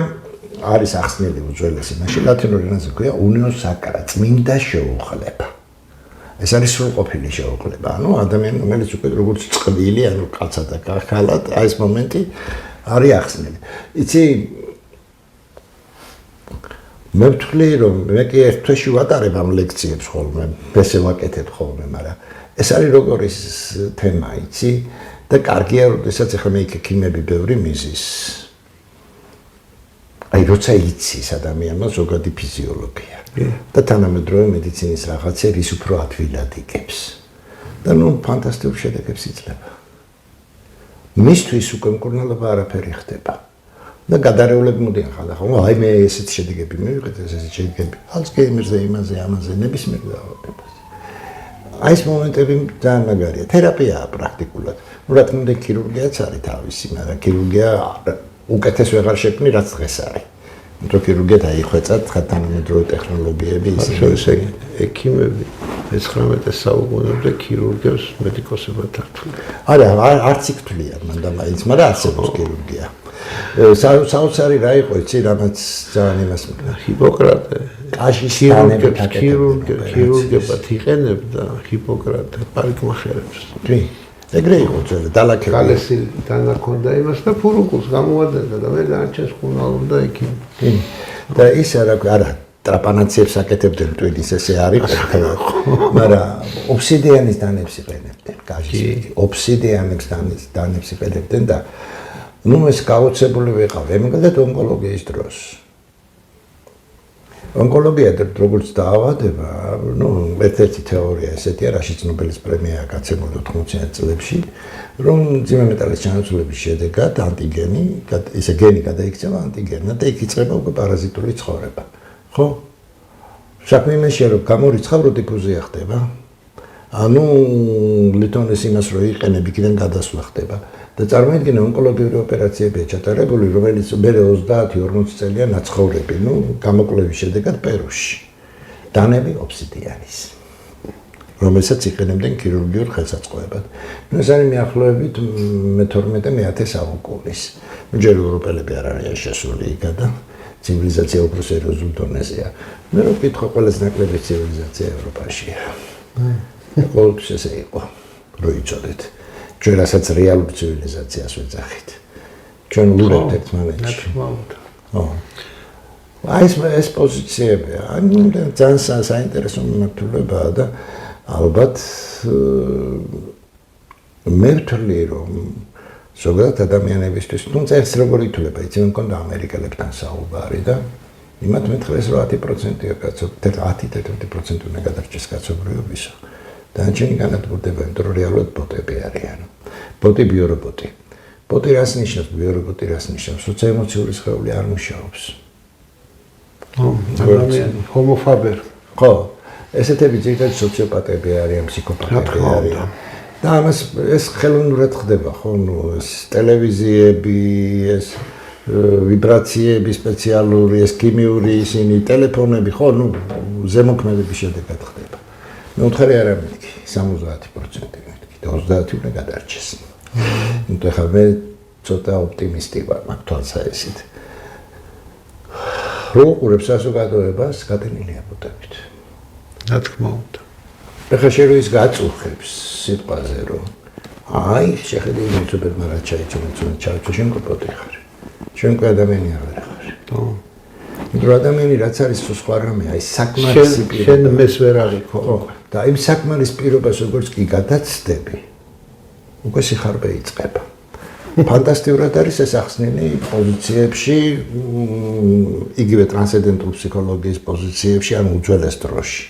არის ახსნილი უძველესი მაშინ ლათინურ ენაზე ქვია უნიო საკრა წმინდა შეუხლება. ეს არის სრულყოფილი შეუხლება. ანუ ადამიანი რომელიც უკვე როგორც წყვილი, ანუ კაცა და ქალად, აი ეს მომენტი არის ახსნილი. იცი მე ვთვლი რომ მე კი ერთ თვეში ვატარებ ამ ლექციებს ხოლმე, ესე ვაკეთებ ხოლმე, მაგრამ ეს არის როგორი თემა, იცი? და კარგია, როდესაც ახლა მე იქ ექიმები ბევრი მიზის. აი როცა იცის ადამიანმა ზოგადი ფიზიოლოგია და თანამედროვე მედიცინის რაღაცები ის უფრო ადვილად იგებს და ნუ ფანტასტიკურ შედეგებს იძლევა. მისთვის უკვე მკურნალობა არაფერი ხდება და გადარეულები მოდიან ხალხო, აი მე ესეთ შედეგები მივიღეთ, ესეთ შედეგები ალცჰეიმერზე, იმაზე, ამაზე, ნებისმიერ დაავადებას. აი ეს მომენტები ძალიან მაგარია. თერაპიაა პრაქტიკულად. ნუ რა თქმა უნდა ქირურგიაც არის თავისი, მაგრამ ქირურგია უკეთეს ვეღარ შექმნი, რაც დღეს არის. იმიტომ ქირურგია დაიხვეწათ თანამედროვე ტექნოლოგიები ისე ექიმები 19 საუკუნემდე ქირურგებს მედიკოსებად თართული. არა, არც იქ თვლიან მან და მაინც, მაგრამ არსებობს ქირურგია. საოცარი რა იყო, იცი, რამაც ძალიან იმას ჰიპოკრატე კაშის ქირურგებად იყენებდა ჰიპოკრატე პარიკმახერებს. კი. ეგრე იყო ძველი დალაქები. კალესი დანაქონდა იმას და ფურუნკულს გამოადენდა და მე განჩენს ხუნალობდა ექიმი. კი. და ის არა ტრაპანაციებს აკეთებდნენ ტვინის ესე არის ყველა. მაგრამ ობსიდიანის დანებს იყენებდნენ კაშის. ობსიდიანის დანებს იყენებდნენ და ნუ ეს გაოცებული ვიყავ, ემიგრად ონკოლოგიის დროს. ონკოლოგია როგორც დაავადება, ნუ ერთ-ერთი თეორია ესეთია, რაშიც ნობელის პრემია გაცემული 80 წლებში, რომ მძიმე მეტალის ჩანაცვლების შედეგად ანტიგენი, ესე გენი გადაიქცევა ანტიგენად და იქ იწყება უკვე პარაზიტული ცხოვრება. ხო? საქმე იმაშია, რომ გამორიცხავ დიფუზია ხდება. ანუ ლითონის იმას რო იყენებ, იქიდან გადასვლა ხდება. და წარმოიდგინე ონკოლოგიური ოპერაციებია ჩატარებული, რომელიც მე 30-40 წელია ნაცხოვრები, ნუ გამოკვლევის შედეგად პერუში. დანები ობსიდიანის. რომელსაც იყენებდნენ ქირურგიულ ხელსაწყოებად. ნუ ეს არის მიახლოებით მე-12-მე-10 საუკუნის. ჯერ ევროპელები არ არიან შესული იქა და ცივილიზაცია უფრო სერიოზულ დონეზეა. მე რო ვკითხო, ყველაზე ნაკლები ცივილიზაცია ევროპაშია. ყოველთვის ესე იყო, რო იცოდეთ. ჩვენ რასაც რეალურ ცივილიზაციას ვეძახით. ჩვენ ვურებთ ერთმანეთში. აი ეს პოზიციებია, ანუ ძალიან საინტერესო მიმართულებაა და ალბათ მე ვთვლი, რომ ზოგადად ადამიანებისთვის, თუმცა ეს როგორ ითვლება, იცი, მე მქონდა ამერიკელებთან საუბარი და იმათ მეთხრეს, რომ 10%-ია კაცობრიობა, 10-11% უნდა გადარჩეს კაცობრიობისა. და ჩვენი განადგურდება, იმიტომ რომ რეალურად ბოტები არიან. ბოტი ბიორობოტი. ბოტი რას ნიშნავს? ბევრი ბოტი რას ნიშნავს? როცა ემოციური სხეული არ მუშაობს. ადამიანი homo faber. ხო, ესეთები ძირითადად სოციოპატები არიან, ფსიქოპატები არიან. და ამას ეს ხელოვნურად ხდება, ხო, ეს ტელევიზიები, ეს ვიბრაციები სპეციალური, ეს ქიმიური ისინი, ტელეფონები, ხო, ზემოქმედების შედეგად ხდება. მეუთხარი არა მეთქი, 70% მეთქი, 30 უნდა გადარჩეს. ეხლა მე ცოტა ოპტიმისტი ვარ მაგ თვალსაჩინით. რო უყურებ საზოგადოებას, გატენილია ბოტებით. რა თქმა უნდა. ეხლა შენ ის გაწუხებს სიტყვაზე რომ აი შეხედე იმ უცებერმა რა ჩაიჭრა ჩავჭო შენ კოპოტი ხარ. შენ კი ადამიანი არ ხარ. იმიტომ ადამიანი რაც არის სხვა რამე, აი საკმარისი პირობა. შენ მეს ვერ აღიქო. და იმ საკმარის პირობას როგორც კი გადაცდები, უკვე სიხარბე იწყება. ფანტასტიკურად არის ეს ახსნილი პოზიციებში, იგივე ტრანსცენდენტულ ფსიქოლოგიის პოზიციებში, ან უძველეს დროში.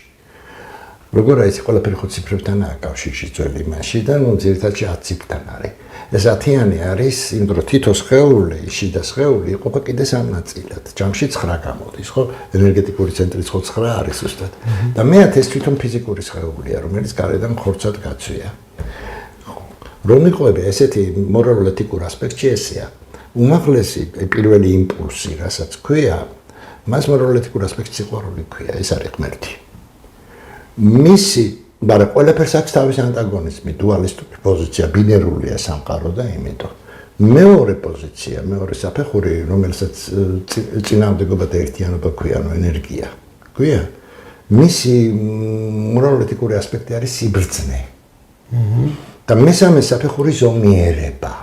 როგორ არის ყველაფერი ხო ციფრებთანაა კავშირში ძველი მასში და ძირითადად 10 ციფრთან არის. ეს 10-იანი არის, იმიტომ რომ თითო სხეული, შიდა სხეული იყოფა კიდე 3 ნაწილად. ჯამში 9 გამოდის, ხო? ენერგეტიკური ცენტრიც ხო 9 არის ზუსტად. და მე-10 ეს თვითონ ფიზიკური სხეულია, რომელიც გარედან ხორცად გაწვია. რომ იყვები ესეთი მორალურ-ეთიკურ ასპექტში ესეა. უმაღლესი პირველი იმპულსი, რასაც ქვია, მას მორალურ-ეთიკურ ასპექტში სიყვარული ქვია, ეს არის ღმერთი. მისი, მაგრამ ყველაფერს აქვს თავისი ანტაგონიზმი, დუალისტური პოზიცია, ბინერულია სამყარო და იმიტომ. მეორე პოზიცია, მეორე საფეხური, რომელსაც წინააღმდეგობად ერთიანობა ქვია, ენერგია. ქვია? მისი მორალურ-ეთიკური ასპექტი არის სიბრძნე. და მესამე საფეხური ზომიერება.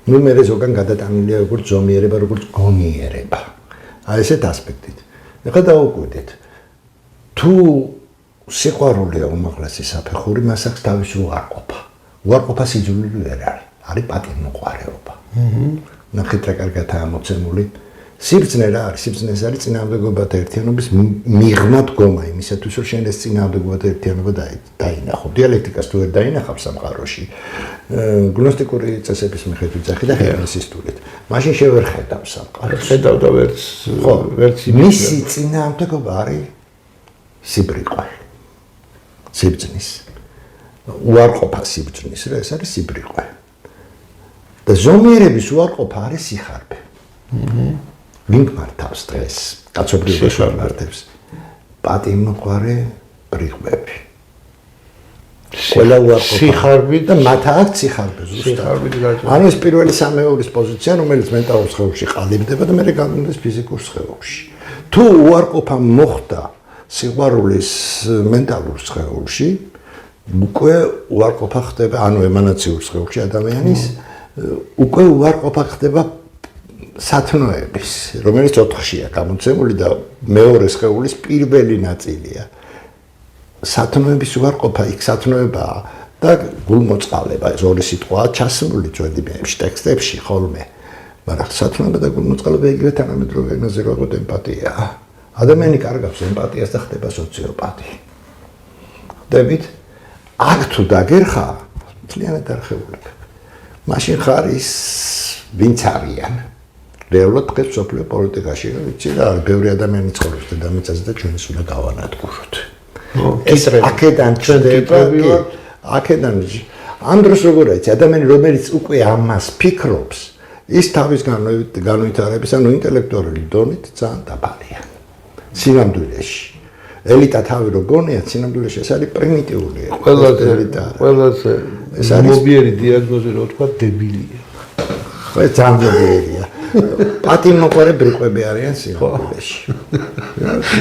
მე ზოგან გადატანილია როგორც ზომიერება, როგორც გონიერება. აი ესეთ ასპექტით. ეხლა დაუკვირდით. თუ სიყვარულია უმაღლესი საფეხური, მას აქვს თავისი უარყოფა. უარყოფა სიძულვილი ვერ არის. არის პატივმოყვარეობა. ნახეთ რა კარგადაა მოცემული. სიბრძნე რა არის? სიბრძნეს არის წინააღმდეგობათა ერთიანობის მიღმა დგომა იმისათვის, რომ შენ ეს წინააღმდეგობათა ერთიანობა დაინახო. დიალექტიკას თუ ვერ დაინახავ სამყაროში, გნოსტიკური წესების მიხედვით ძახი და ჰერმესისტულით. მაშინ შევერ ხედავ სამყაროს. ხედავ და ვერც მისი წინააღმდეგობა არის სიბრიყვა. სიბრძნის. უარყოფა სიბრძნის, რა ეს არის სიბრიყვა. და ზომიერების უარყოფა არის სიხარბე. ვინ მართავს დღეს? კაცობრიობას მართებს. პატივმოყვარე ბრიღბები. ყველა უარყოფა. სიხარბი და მათ აქვს სიხარბე ზუსტად. ანუ ეს პირველი სამეორის პოზიცია, რომელიც მენტალურ სხეულში ყალიბდება და მეორე გადმოდის ფიზიკურ სხეულში. თუ უარყოფა მოხდა სიყვარულის მენტალურ სხეულში, უკვე უარყოფა ხდება, ანუ ემანაციურ სხეულში ადამიანის, უკვე უარყოფა ხდება სათნოების, რომელიც 4-შია გამოცემული და მეორე სხეულის პირველი ნაწილია. სათნოების უარყოფა იქ სათნოებაა და გულმოწყალება, ეს ორი სიტყვაა ჩასმული ძველი ტექსტებში ხოლმე. მაგრამ სათნოება და გულმოწყალება იგივე თანამედროვე ენაზე როგორც ემპათიაა. ადამიანი კარგავს ემპათიას და ხდება სოციოპატი. ხდებით? აქ თუ დაგერხა, მთლიანად არხეულებ. მაშინ ხარ ის ვინც არიან. რეალურად დღეს სოფლიო პოლიტიკაში ვიცი რა, ბევრი ადამიანი ცხოვრობს დედამიწაზე და ჩვენს უნდა გავანადგუროთ. ეს აქედან ჩდება, აქედან ამ დროს როგორ არის ადამიანი რომელიც უკვე ამას ფიქრობს, ის თავის განვითარების, ანუ ინტელექტუალური დონით ძალიან დაბალია. სინამდვილეში. ელიტა თავი რო გონია, სინამდვილეში ეს არის პრიმიტიული. ყველაზე მობიერი დიაგნოზი რო თქვა დებილია. ხო, ძალიან მობიერია. პატივმოყვარე ბრიყვები არიან სინამდვილეში.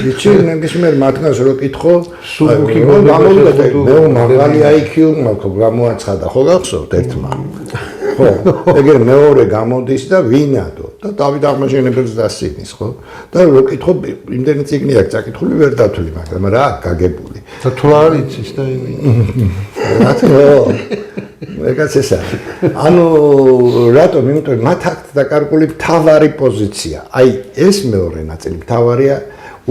ვიცი, ნებისმიერ მათგანს რო კითხო, სუბუქი გამოვიდა, მე მაღალი IQ მაქვს, გამოაცხადა, ხო გახსოვთ ერთმა? ხო, ეგერ მეორე გამოდის და ვინადო და დავით აღმაშენებელს დასცინის, ხო? და რო კითხო, იმდენი წიგნი აქვს წაკითხული, ვერ დათვლი, მაგრამ რა გაგებული. და თვლა არ იცის და რა თქო. ეგაც ეს არის. ანუ რატომ? იმიტომ რომ მათ აქვს დაკარგული მთავარი პოზიცია. აი ეს მეორე ნაწილი მთავარია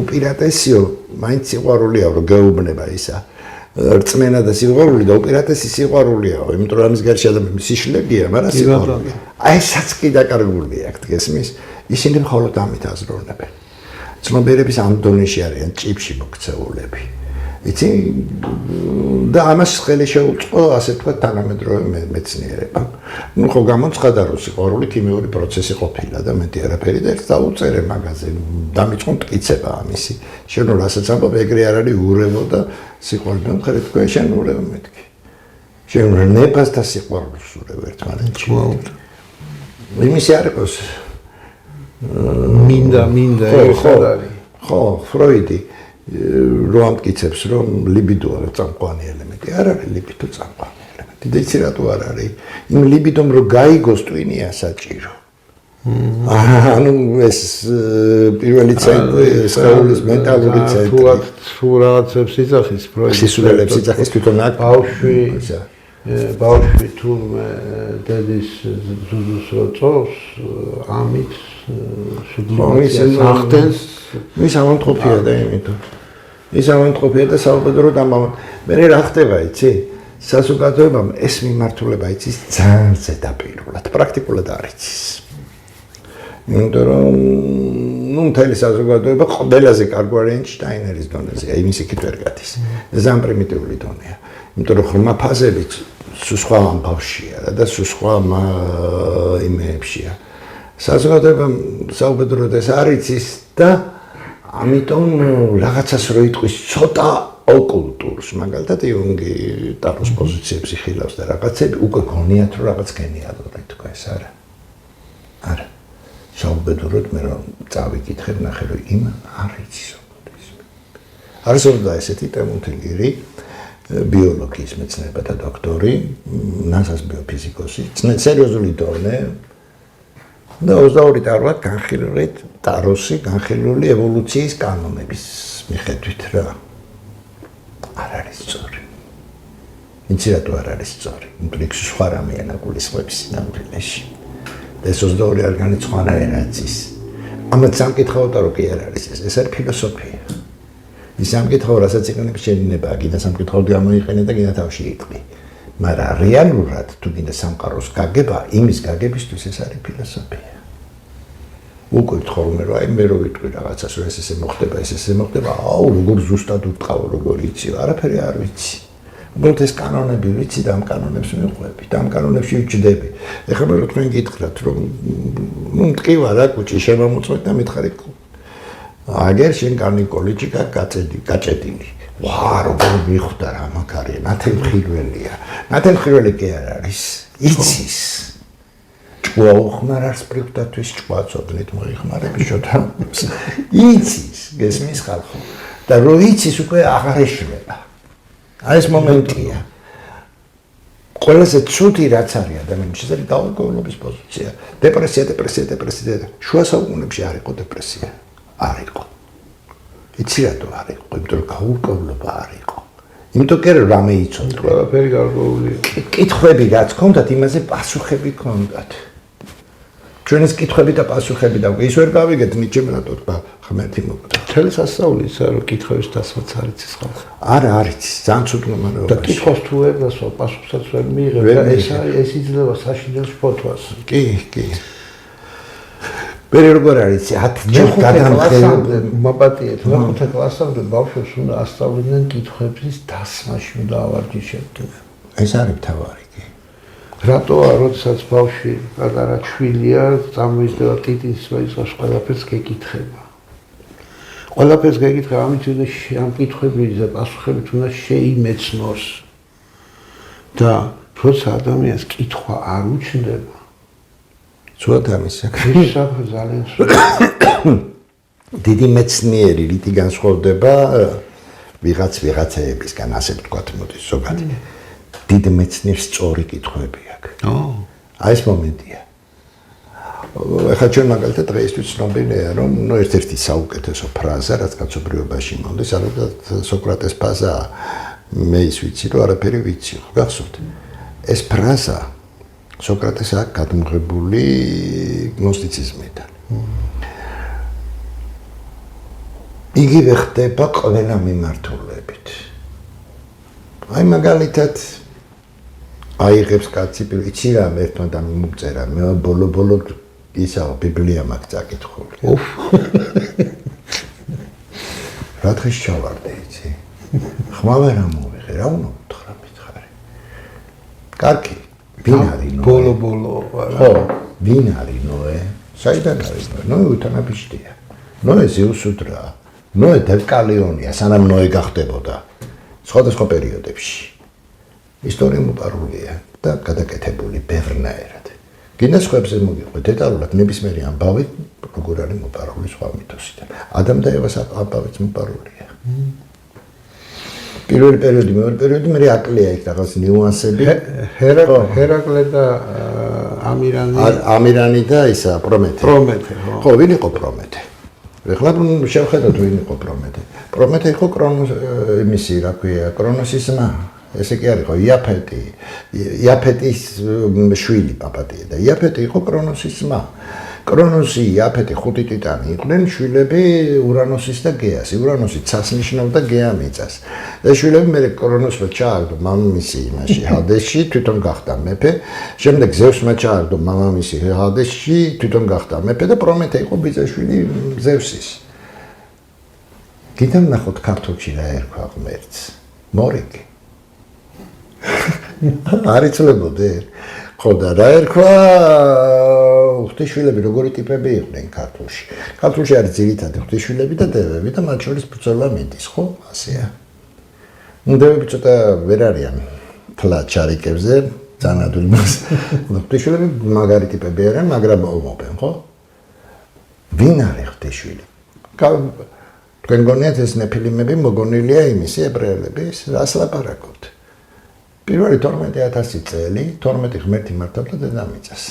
უპირატესიო, მაინც სიყვარულია, რომ გეუბნება ისა. რწმენა და სიყვარული და უპირატესი სიყვარულია, იმიტომ რომ ამის გარშე ადამიანის სიშლებია, მაგრამ სიყვარული. აი ესაც კი დაკარგული აქვს, გესმის? ისინი მხოლოდ ამით აზროვნებენ. ცნობიერების ამ დონეში არიან ჭიფში მოქცეულები. იცი და ამას ხელი შეუწყო ასე თქვა თანამედროვე მეცნიერებამ. ნუ ხო გამოცხადა რომ სიყვარული ქიმიური პროცესი ყოფილა და მეტი არაფერი და ერთ დაუწერე მაგაზე დამიწყო მტკიცება ამისი. შენ რომ რასაც ამბობ ეგრე არ არის ურევო და სიყვარული მხარეთ თქვა შენ ურევ მეთქი. შენ ნებას და სიყვარულს ურევ ერთმანეთში. იმისი არ იყოს მინდა ეს არის. ხო, ფროიდი რო ამტკიცებს რომ ლიბიდო არის წამყვანი ელემენტი, არ არის ლიბიდო წამყვანი ელემენტი. და იცი რატო არ არის? იმ ლიბიდომ რო გაიგოს ტვინია საჭირო. ანუ ეს პირველი ცენტრი სხეულის მენტალური ცენტრი. თუ რაღაცებს იცახის ფროიდი. სისულელებს იცახის თვითონ აქ ბავშვი თურმე დედის ზუზუს რო წოვს, ამით სუბლიმაციას ახდენს. ის ამონტყოფია და იმიტომ. ის ამონტყოფია და საუბედუროდ ამბობ. მე რა ხდება, იცი? საზოგადოებამ ეს მიმართულება იცის ძალიან ზედაპირულად, პრაქტიკულად არ იცის. იმიტომ რომ ნუ მთელი საზოგადოება ყველაზე კარგი ვარიანტი შტაინერის დონეზეა, იმის იქით ვერ გადის. ძალიან პრიმიტიული დონეა. იმიტომ რომ ხმა ფაზებით სხვა ამბავშია და სხვა იმეებშია. საზოგადოებამ საუბედუროდ ეს არ იცის და ამიტომ რაღაცას რო იტყვის ცოტა ოკულტურს, მაგალითად იუნგი ტაროს პოზიციებს იხილავს და რაღაცები უკვე გონიათ რომ რაღაც გენიალური თქვა ეს არა. არა. საუბედუროდ მე რომ წავიკითხებ ნახე რომ იმ არ იცის ოქულის. არსებობდა ესეთი ტემუნთილირი ბიოლოგიის მეცნიერებათა დოქტორი, ნასას ბიოფიზიკოსი, სერიოზული დონე და 22 ტაროა განხილულით ტაროსი განხილული ევოლუციის კანონების მიხედვით რა არ არის სწორი. იცი რატო არ არის სწორი? იმიტომ რომ სხვა რამეა ნაგულისხმების სინამდვილეში. ეს 22 არ განიცვანაერაცის. ამათ სამკითხავდა რომ კი არ არის ეს არის ფილოსოფია. ის სამკითხავ რასაც იყენებს შედინება, კიდე სამკითხავდი გამოიყენე და კიდე თავში იტყვი. მაგრამ რეალურად თუ კიდე სამყაროს გაგება, იმის გაგებისთვის ეს არის ფილოსოფია. უკვე თხოვმე რომ აი მე რო ვიტყვი რაღაცას რომ ეს ესე მოხდება, აუ როგორ ზუსტად უტყავ, როგორ იცი, არაფერი არ ვიცი. უბრალოდ ეს კანონები ვიცი და ამ კანონებს მივყვები და ამ კანონებში ვიჭდები. ეხლა მე რო თქვენ გითხრათ რომ ნუ მტკივა რა კუჭი შემომუწმეთ და მითხარით აგერ შენ კანიკოლიჭიკა გაჭედილი. ვა როგორ მიხვდა რა მაგარია, ნათელმხილველია. ნათელმხილველი კი არ არის, იცის. ჭკუა უხმარავს პრიქტათვის ჭკუა წოდნით მოიხმარები შოთა. იცის, გესმის ხალხო. და რო იცის უკვე აღარ ეშლება. აი ეს მომენტია. ყველაზე ცუდი რაც არის ადამიანში, ეს არის დაუკვირვებლობის პოზიცია. დეპრესია. შუა საუკუნეებში არ იყო დეპრესია. არ იყო. იცი რატო არ იყო? იმიტომ რომ გაურკვევლობა არ იყო. იმიტომ კი რამე იცოდე. ყველაფერი გარკვეულია. კითხვები რაც ქონდათ, იმაზე პასუხები ქონდათ. ჩვენ ეს კითხვები და პასუხები და ის ვერ გავიგეთ ნიჩემ რატო თქვა ღმერთი მოკდა. მთელი სასწაული ისა რომ კითხვების დასმაც არ იცის ხალხი. არა არ იცის, ძალიან ცუდ მდგომარეობაში. და კითხავს თუ ვერ დასვა, პასუხსაც ვერ მიიღებ და ეს იძლევა საშინელს ფოთვას. კი. ბერი როგორ არის 10 ჯერ გადამხდები მაპატიეთ, მეხუთე კლასამდე ბავშვებს უნდა ასწავლიდნენ კითხვების დასმაში უნდა ავარჯიშებდნენ. ეს არის მთავარი კი. რატოა როდესაც ბავშვი პატარა შვილია, წამოიძება ტიტის ვაიცოს ყველაფერს გეკითხება. ყველაფერს გეკითხება, ამით უნდა ამ კითხვების და პასუხებით უნდა შეიმეცნოს. და როცა ადამიანს კითხვა არ უჩნდება, ცუდად ამისა. ის ძალიან დიდი მეცნიერი რითი განსხვავდება ვიღაცეებისგან, ასე ვთქვათ, მოდის ზოგადად. დიდი მეცნიერს სწორი კითხვები აქვს. აი ეს მომენტია. ეხლა ჩვენ მაგალითად დღეისთვის ცნობილია, რომ ერთ-ერთი საუკეთესო ფრაზა, რაც კაცობრიობაში მომდის, ალბათ სოკრატეს ფრაზა, მე ის ვიცი, რომ არაფერი ვიცი, ხო გახსოვთ? ეს ფრაზა სოკრატეს აქვს გადმღებული გნოსტიციზმიდან. იგივე ხდება ყველა მიმართულებით. აი მაგალითად აიღებს კაცი იცი რა ერთმა და მომწერა მე ბოლო ისაა ბიბლია მაგ წაკითხული. უფ. რა დღეს ჩავარდი იცი? ხმა ვერ ამოვიღე, რა უნდა უთხრა მითხარი. კარგი, ვინ არის ნოე? ბოლო. ხო, ვინ არის ნოე? საიდან არის ნოე? ნოე უთანაფიშტია. ნოე ზეუსუდრა. ნოე დელკალიონია, სანამ ნოე გახდებოდა. სხვადასხვა პერიოდებში. ისტორია მოპარულია და გადაკეთებული ბევრნაირად. გინდა სხვებზე მოგიყვე დეტალურად ნებისმიერი ამბავი როგორ არის მოპარული სხვა მითოსიდან. ადამ და ევას ამბავიც მოპარულია. პირველი პერიოდი, მეორე პერიოდი მე აკლია იქ რაღაც ნიუანსები. ჰერაკლე და ამირანი და ისა პრომეთე. პრომეთე, ხო. ხო, ვინ იყო პრომეთე? ეხლა შევხედოთ ვინ იყო პრომეთე. პრომეთე იყო იმისი, რა ქვია, კრონოსის ძმა. ესე კი არ იყო იაფეტი. იაფეტის შვილი პაპატია და იაფეტი იყო კრონოსის ძმა. კრონოსი, იაფეტი ხუთი ტიტანი იყვნენ შვილები ურანოსის და გეას. ურანოსი ცას ნიშნავდა გეა მიწას. და შვილები მე კრონოსმა ჩააგდო მამამისი იმაში ჰადესში, თვითონ გახდა მეფე. შემდეგ ზევსმა ჩააგდო მამამისი ჰადესში, თვითონ გახდა მეფე და პრომეთე იყო ბიძაშვილი ზევსის. გითხრა ნახოთ ქართულში რა ერქვა ღმერთს. მორიგი. არ იცლებოდე? ხო და რა ერქვა ღვთისშვილები როგორი ტიპები იყვნენ ქართულში. ქართულში არის ძირითადად ღვთისშვილები და დევები და მათ შორის ბრძოლა მიდის, ხო? ასეა. დევები ცოტა ვერ არიან თლად ჩარიკებზე, ძალიან ადვილი მას. ღვთისშვილები მაგარი ტიპები არიან, მაგრამ მომობენ, ხო? ვინ არის ღვთისშვილი? თქვენ გონიათ ეს ნეფილიმები მოგონილია იმისი ებრაელების, რას ლაპარაკობთ? პირველი 12000 წელი 12 ღმერთი მართავდა დედამიწას.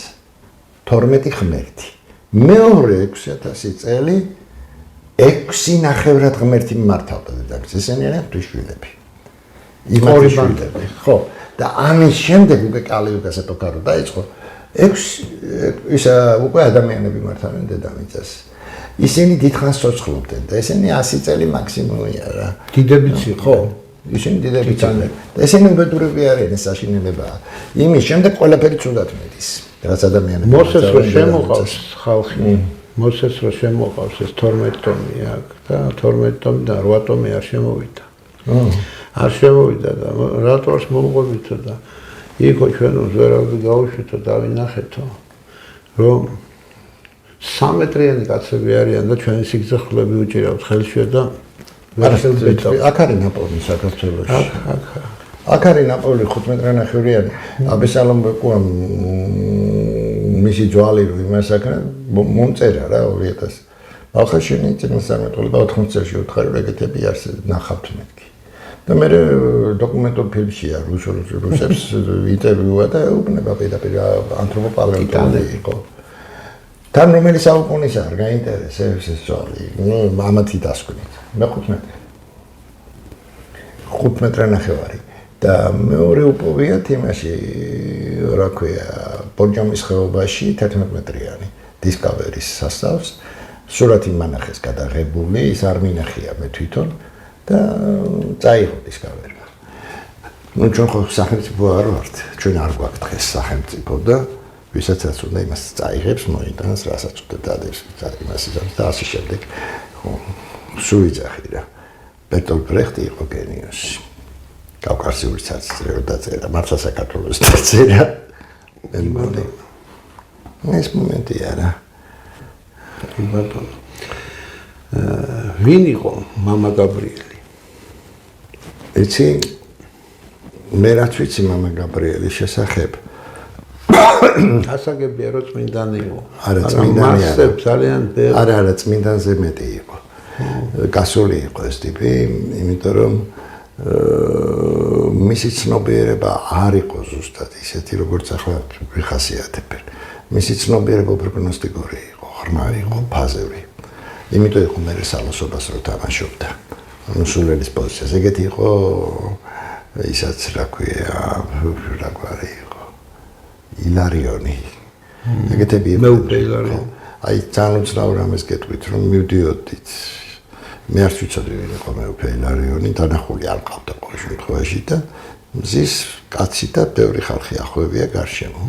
12 ღმერთი. მეორე 6000 წელი 6 ნახევრად ღმერთი მართავდა დედამიწას. ესენი არიან ღვთისშვილები. იმათი შვილები. ხო. და ამის შემდეგ უკვე კალიუგას ეპოქა დაიწყო. 6 ისა უკვე ადამიანები მართავდნენ დედამიწას. ისინი დიდხანს ცოცხლობდნენ და ესენი 100 წელი მაქსიმუმია რა. დიდებიც იყო. ისინი დიდებიც არიან. და ესენი უბედურები არიან, ეს საშინელებაა. იმის შემდეგ ყველაფერი ცუდად მიდის. რაც ადამიანები მოსეს რო შემოყავს ხალხი. მოსეს რო შემოყავს ეს 12 ტომი აქ და 12 ტომი და 8 ტომი არ შემოვიდა. არ შემოვიდა და რატოს მომყვებითო და იქო ჩვენ ზერავი გავუშვითო და ვინახეთო რომ 3 მეტრიანი კაცები არიან და ჩვენი სიგრძეები უჭირავთ ხელში და აქ არის ნაპოლეონი საქართველოში. აქ არის ნაპოლეონი 15-ნახევრიანი. აბესალომ ყუამ მისი ჯვალი რო იმას აკრა მომწერა რა 2000. ახალშენი წინასწარმეტყველება 80 წელს უთხარი ეგეთები არსებობს ნახავთ მეთქი. და მე დოკუმენტურ ფილმშია რუსებს ინტერვიუა და ეუბნება პირდაპირ ანთროპოპალეონტოლოგი იყო. თან რომელიც საუკუნის არ გაინტერესებს ეს ჯვალი. ამათი დასკვნით. მე 15-ნახევარი. და მეორე უპოვიათ იმაში რა ქვია ბორჯომის ხეობაში 11 მეტრიანი დისკავერის სასწავს. სურათი მანახეს გადაღებული, ის არ მინახია მე თვითონ და წაიღო დისკავერმა. ნუ ჩვენ ხო სახელმწიფო არ ვართ, ჩვენ არ გვაქვს დღეს სახელმწიფო და ვისაც რაც უნდა იმას წაიღებს, მოიტანს, რასაც უნდა დადებს, იმას იზამს და ასე შემდეგ. ხო, სუიძახი რა. ბერტოლტ ბრეხტი იყო გენიოსი. კავკასიური საცერა დაწერა, მართლა საქართველოს დაწერა. ეს მომენტია რა. ბატონო. ვინ იყო მამა გაბრიელი? იცი მე რაც ვიცი მამა გაბრიელის შესახებ ასაგებია რომ წმინდანი იყო. არა წმინდანი არა. ძალიან არა წმინდანზე მეტი იყო. გასული იყო ეს ტიპი, იმიტომ რომ მისი ცნობიერება არ იყო ზუსტად ისეთი როგორც ახლა ვიხასიათებენ. მისი ცნობიერება უპროგნოსტიკური იყო, ღრმა იყო, ფაზური. იმიტომ იყო მე სალოსობას რო თამაშობდა. სულელის პოზიციაზე ეგეთი იყო ისაც რა ქვია, რა გვარი იყო. ილარიონი. ეგეთები იყო. მე უკვე ილარიონი. აი ძალიან უცნაურ ამას გეტყვით რომ მივდიოდით მე არ ვიცოდი ვინ იყო მეუფე ილარიონი, დანახული არ ყავდა ყოველ შემთხვევაში და მზის კაცი და ბევრი ხალხი ახვევია გარშემო.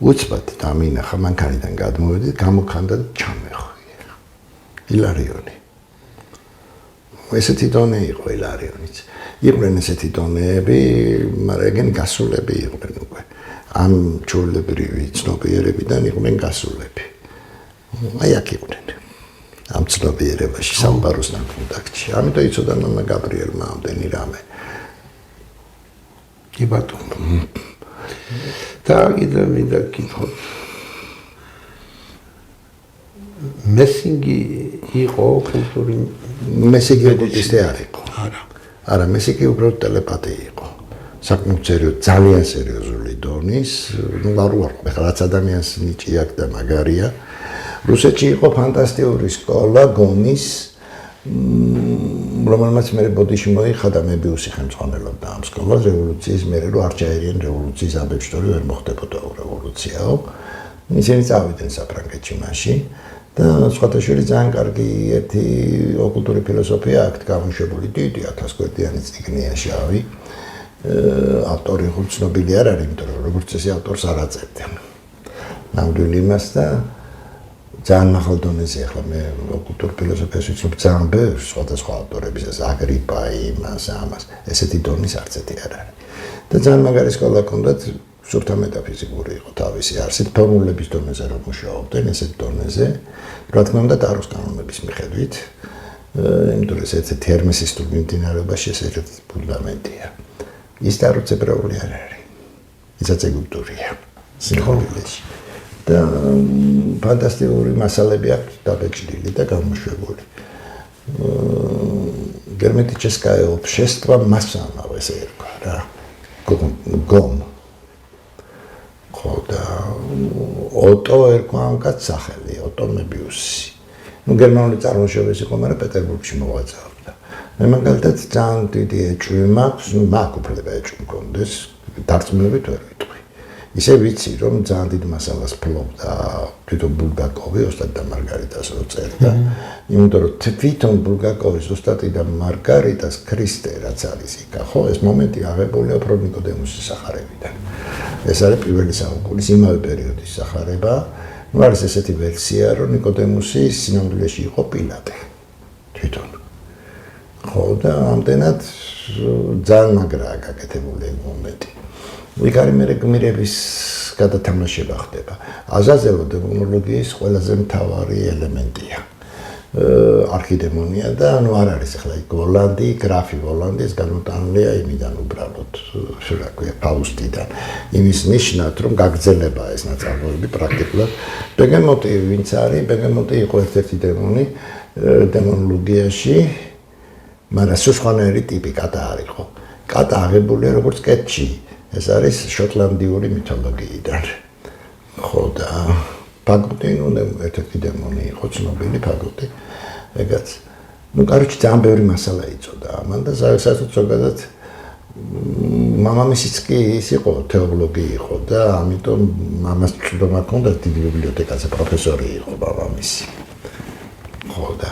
უცბად დამინახა, მანქანიდან გადმოვედი, გამოქანდა და ჩამეხვია. ილარიონი. ესეთი დონე იყო ილარიონიც. იყვნენ ესეთი დონეები, მაგრამ ეგენი გასულები იყვნენ უკვე. ამ ჩვეულებრივი ცნობიერებიდან იყვნენ გასულები. აი აქ იყვნენ. ამ ცნობიერებაში სამყაროსთან კონტაქტში. ამიტომ იცოდა ნანა გაბრიელმა ამდენი რამე. კი ბატონო. და კიდევ მინდა გითხრათ. მესინგი იყო კულტური მესინგი ოკულტისტი არ იყო. არა, მესინგი უბრალოდ ტელეპათი იყო. საკმაოდ ძალიან სერიოზული დონის, ნუ არ ვარ, რაც ადამიანს ნიჭი აქვს და მაგარია. რუსეთში იყო ფანტასტიკური სკოლა გონის, რომელმაც მე ბოდიში მოიხადა მებიუსი ხელმძღვანელობდა ამ სკოლას რევოლუციის მერე რომ არ ჩაერიან რევოლუციის ამბებში, რომ ვერ მოხდებოდა რევოლუციაო. ისინი წავიდნენ საფრანგეთში მაშინ და სხვათაშორის ძალიან კარგი ერთი ოკულტური ფილოსოფია აქვს გამოშვებული დიდი 1000 გვერდიანი წიგნია შავი. ავტორი ხო ცნობილი არ არის, იმიტომ რომ როგორც წესი ავტორს არ აწერდნენ. ნამდვილი იმას და ძალიან მაღალ დონეზე ახლა მე ოკულტურ ფილოსოფიას ვიცნობ ძალიან ბევრ სხვადასხვა ავტორებისას, აგრიპა, იმას, ამას, ესეთი დონის არცეთი არ არის. და ძალიან მაგარი სკოლა ჰქონდათ, სურთა მეტაფიზიკური იყო თავისი არსით, ფორმულების დონეზე რომ მუშაობდნენ, ესეთ დონეზე, რა თქმა უნდა ტაროს კანონების მიხედვით, იმიტომ რომ ესეთი ჰერმესისტურ მიმდინარეობაში ეს ერთ ფუნდამენტია. ის ტაროც ებრაული არ არის. ისაც ეგვიპტურია. სიმბოლიზმში. და ფანტასტიკური მასალები აქვს დაბეჭდილი და გამოშვებული. გერმეტიჩესკაია ობშესტვა მასანავ ესე ერქვა რა. გომ. ხო და ოტო ერქვა ამ კაც სახელი, ოტო მებიუსი. ნუ გერმანული წარმოშობის იყო, მაგრამ პეტერბურგში მოღვაწეობდა. მე მაგალითად ძალიან დიდი ეჭვი მაქვს, ნუ მაგ უფლება ეჭვი მქონდეს, დარწმუნებით ვერ ვიტყვი. ისე ვიცი, რომ ძალიან დიდ მასალას ფლობდა თვითონ ბულგაკოვი, ოსტატი და მარგარიტას რო წერდა. იმიტომ რომ თვითონ ბულგაკოვის ოსტატი და მარგარიტას ქრისტე რაც არის იქა, ხო, ეს მომენტი აღებულია უფრო ნიკოდემუსის სახარებიდან. ეს არის პირველი საუკუნის იმავე პერიოდის სახარება. ნუ არის ესეთი ვერსია, რომ ნიკოდემუსი სინამდვილეში იყო პილატე. თვითონ. ხო და ამდენად ძალიან მაგრაა გაკეთებული ეს მომენტი. ვიკარი მე გმირების გადათამაშება ხდება. აზაზელო დემონოლოგიის ყველაზე მთავარი ელემენტია. არქიდემონია და ანუ არ არის ახლა იქ ვოლანდი, გრაფი ვოლანდი, ეს განმოტანილია იმიდან უბრალოდ, რა ქვია, ფაუსტიდან. იმის ნიშნად, რომ გაგრძელება ეს ნაწარმოები პრაქტიკულად. ბეგემოტი ვინც არის, ბეგემოტი იყო ერთ-ერთი დემონი დემონოლოგიაში, მაგრამ სხვანაირი ტიპი კატა არ იყო. კატა აღებულია როგორც კეთში. ეს არის შოტლანდიური მითოლოგიიდან. ხო და ფაგოტი, ნუ ერთ-ერთი დემონი იყო ცნობილი ფაგოტი. ეგაც. ნუ კაროჩი ძალიან ბევრი მასალა იწოდა ამან და საერთოდ ზოგადად მამამისიც კი ის იყო, თეოლოგი იყო და ამიტომ მამას ჭდომა ჰქონდა დიდი ბიბლიოთეკაზე პროფესორი იყო მამამისი. ხო და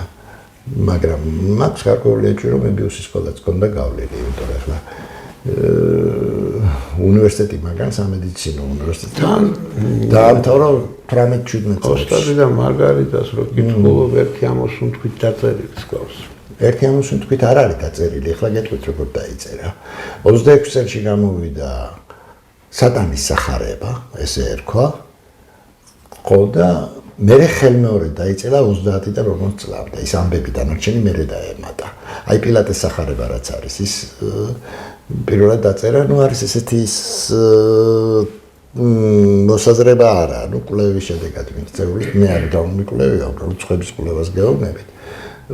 მაგრამ მაქვს გარკვეული ეჭვი რომ მებიუსის სკოლაც ჰქონდა გავლილი, იმიტომ რომ ახლა უნივერსიტეტი მაგან სამედიცინო უნივერსიტეტი დაამთავრა 18-17 ოსტატი და მარგარიტას რო კითხულობ ერთი ამოსუნთქვით დაწერილი სკოლას. ერთი ამოსუნთქვით არ არის დაწერილი, ახლა გეტყვით როგორ დაიწერა. 26 წელში გამოვიდა სატანის სახარება, ესე ერქვა. ხო და მერე ხელმეორედ დაიწერა 30-დან 40 წლამდე. ის ამბები დანარჩენი მერე დაემატა. აი პილატეს სახარება რაც არის, ის პირველად დაწერა, ნუ არის ესეთი მოსაზრება არა, ნუ კვლევის შედეგად მიღწეული, მე არ დავმიკვლევია, უბრალოდ ცხების კვლევას გეუბნებით,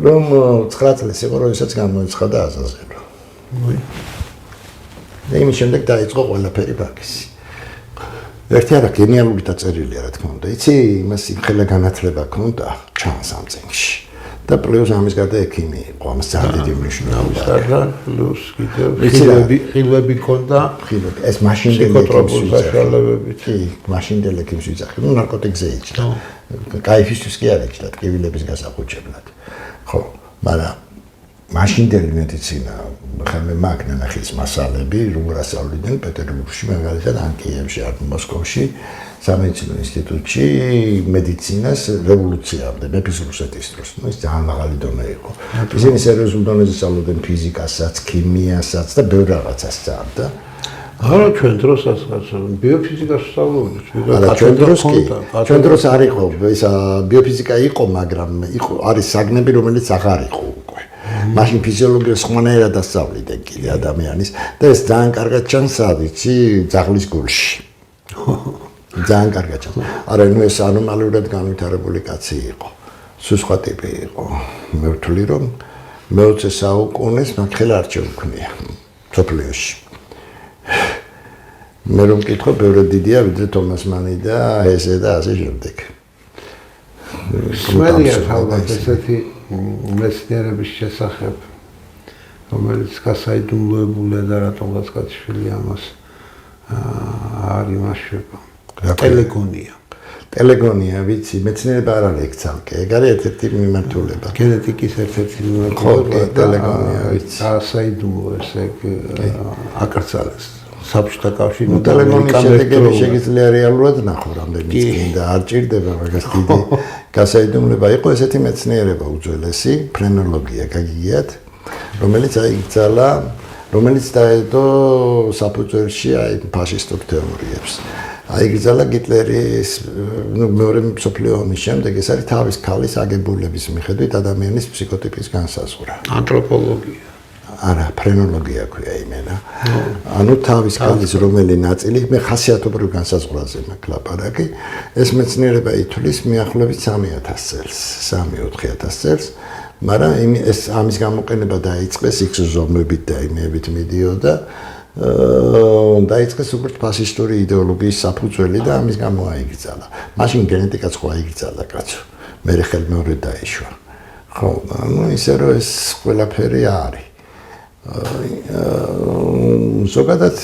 რომ 9 წლის იყო, როდესაც გამოიცხადა აზაზელო. და იმის შემდეგ დაიწყო ყველაფერი ბაქისი. ერთი არა გენიალური დაწერილია, რა თქმა უნდა. იცი, იმას იმხელა განათლება ჰქონდა ჩანს ამ წიგნში. და პლუს ამის გარდა ექიმი იყო, ამას ძალიან დიდი მნიშვნელობა აქვს. პლუს კიდევ ხილვები ჰქონდა, ხილვები. ეს მაშინდელი საშუალებებით. კი, მაშინდელი ექიმს ვიძახი, ნუ ნარკოტიკზე იჭდა. კაიფისთვის კი არ იჭდა, ტკივილების გასახუჩებლად. ხო, მაგრამ მაშინდელი მედიცინა ხემე მაგნანახის მასალები როგორ ასწავლიდნენ პეტერბურგში მაგალითად ან კიევში ან მოსკოვში სამედიცინო ინსტიტუტში მედიცინას რევოლუციამდე მეფის რუსეთის დროს ის ძალიან მაღალი დონე იყო ისინი სერიოზულ დონეზე სწავლობდნენ ფიზიკასაც ქიმიასაც და ბევრ რაღაცას სწავლდა არა ჩვენ დროსაც ბიოფიზიკას სწავლობთ ჩვენ დროს არ იყო ეს ბიოფიზიკა იყო მაგრამ იყო არის საგნები რომელიც აღარ იყო უკვე მაშინ ფიზიოლოგია სხვანაირად ასწავლიდნენ კიდე ადამიანის და ეს ძალიან კარგად ჩანს ვიცი ძაღლის გულში ძალიან კარგად ჩანს არა ნუ ეს ანომალიურად განვითარებული კაცი იყო სულ სხვა ტიპი იყო მე ვთვლი რომ მე-20 საუკუნეს მაგხელა არ შეუქმნია სოფლიოში მე რომ მკითხო ბევრად დიდია ვიდრე თომას მანი და ესე და ასე შემდეგ სმენია ალბათ ესეთი მეცნიერების შესახებ რომელიც გასაიდუმლოებულია და რატომღაც კაცშვილი ამას არ იმაშება ტელეგონია ვიცი მეცნიერება არ არის ცალკე ეგ არის ერთ-ერთი მიმართულება გენეტიკის ერთ-ერთი მიმართულება ტელეგონია ვიცი გასაიდუმლო ესე აკრძალეს საბჭოთა კავშირი ტელეგონის შედეგები შეიძლება რეალურად ნახო რამდენი წინდა არ ჭირდება მაგას დიდი გასაიდუმლება იყო ესეთი მეცნიერება უძველესი ფრენოლოგია გაგიგიათ რომელიც აიგზალა რომელიც დაედო საფუძველში აი ფაშისტურ თეორიებს აიგზალა გიტლერის მეორე მსოფლიო ომის შემდეგ ეს არის თავის ქალის აგებულების მიხედვით ადამიანის ფსიქოტიპის განსაზღვრა ანთროპოლოგია არა ფრენოლოგია ქვია იმენა ანუ თავის ქალის რომელი ნაწილი მე ხასიათობრივ განსაზღვრაზე მაქვს ლაპარაკი ეს მეცნიერება ითვლის მიახლოებით 3000 წელს 3-4000 წელს მაგრამ ეს ამის გამოყენება დაიწყეს X ზომებით და იმებით მიდიოდა დაიწყეს უკვე ფაშისტური იდეოლოგიის საფუძველი და ამის გამო აიგრძალა მაშინ გენეტიკაც ხო აიგრძალა კაცო მე ხელმეორედ დაიშვა ხო ანუ ისე რომ ეს ყველაფერი არის ზოგადად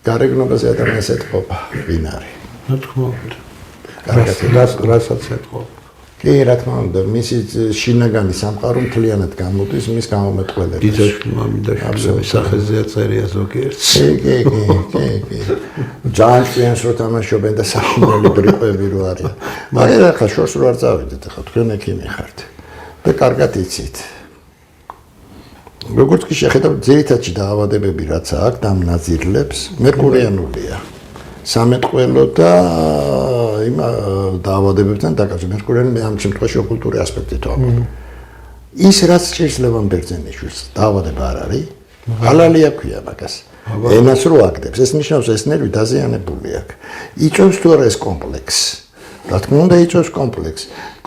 გარეგნობაზე ადამიანს ეთყობა ვინ არის რა თქმა უნდა რასაც ეთყობა კი რა თქმა უნდა მისი შინაგანი სამყარო მთლიანად გამოდის მის გამომეტყველებაში დიდაშვილი მამიდაშვილი სახეზეა წერია ზოგიერთს კი ძალიან წინას რო თამაშობენ და საშინელი ბრიპები რო არის მაგრამ ახლა შორს რო არ წავიდეთ ახლა თქვენ ექიმი ხართ და კარგად იცით როგორც კი შეხედავთ ძირითადში დაავადებები რაც აქვს და ნაზირლებს მერკურიანულია სამეთყველო და იმ დაავადებებთან დაკავშირებით მერკურიანი ამ შემთხვევაში ოკულტური ასპექტითო ის რაც ჭირს ლევან ბერძენიშვილს დაავადება არ არის ჰალალია ქვია მაგას ენას რო აკდებს ეს ნიშნავს ეს ნერვი დაზიანებული აქვს იწვევს თუ არა ეს კომპლექსი რა თქმა უნდა იწვევს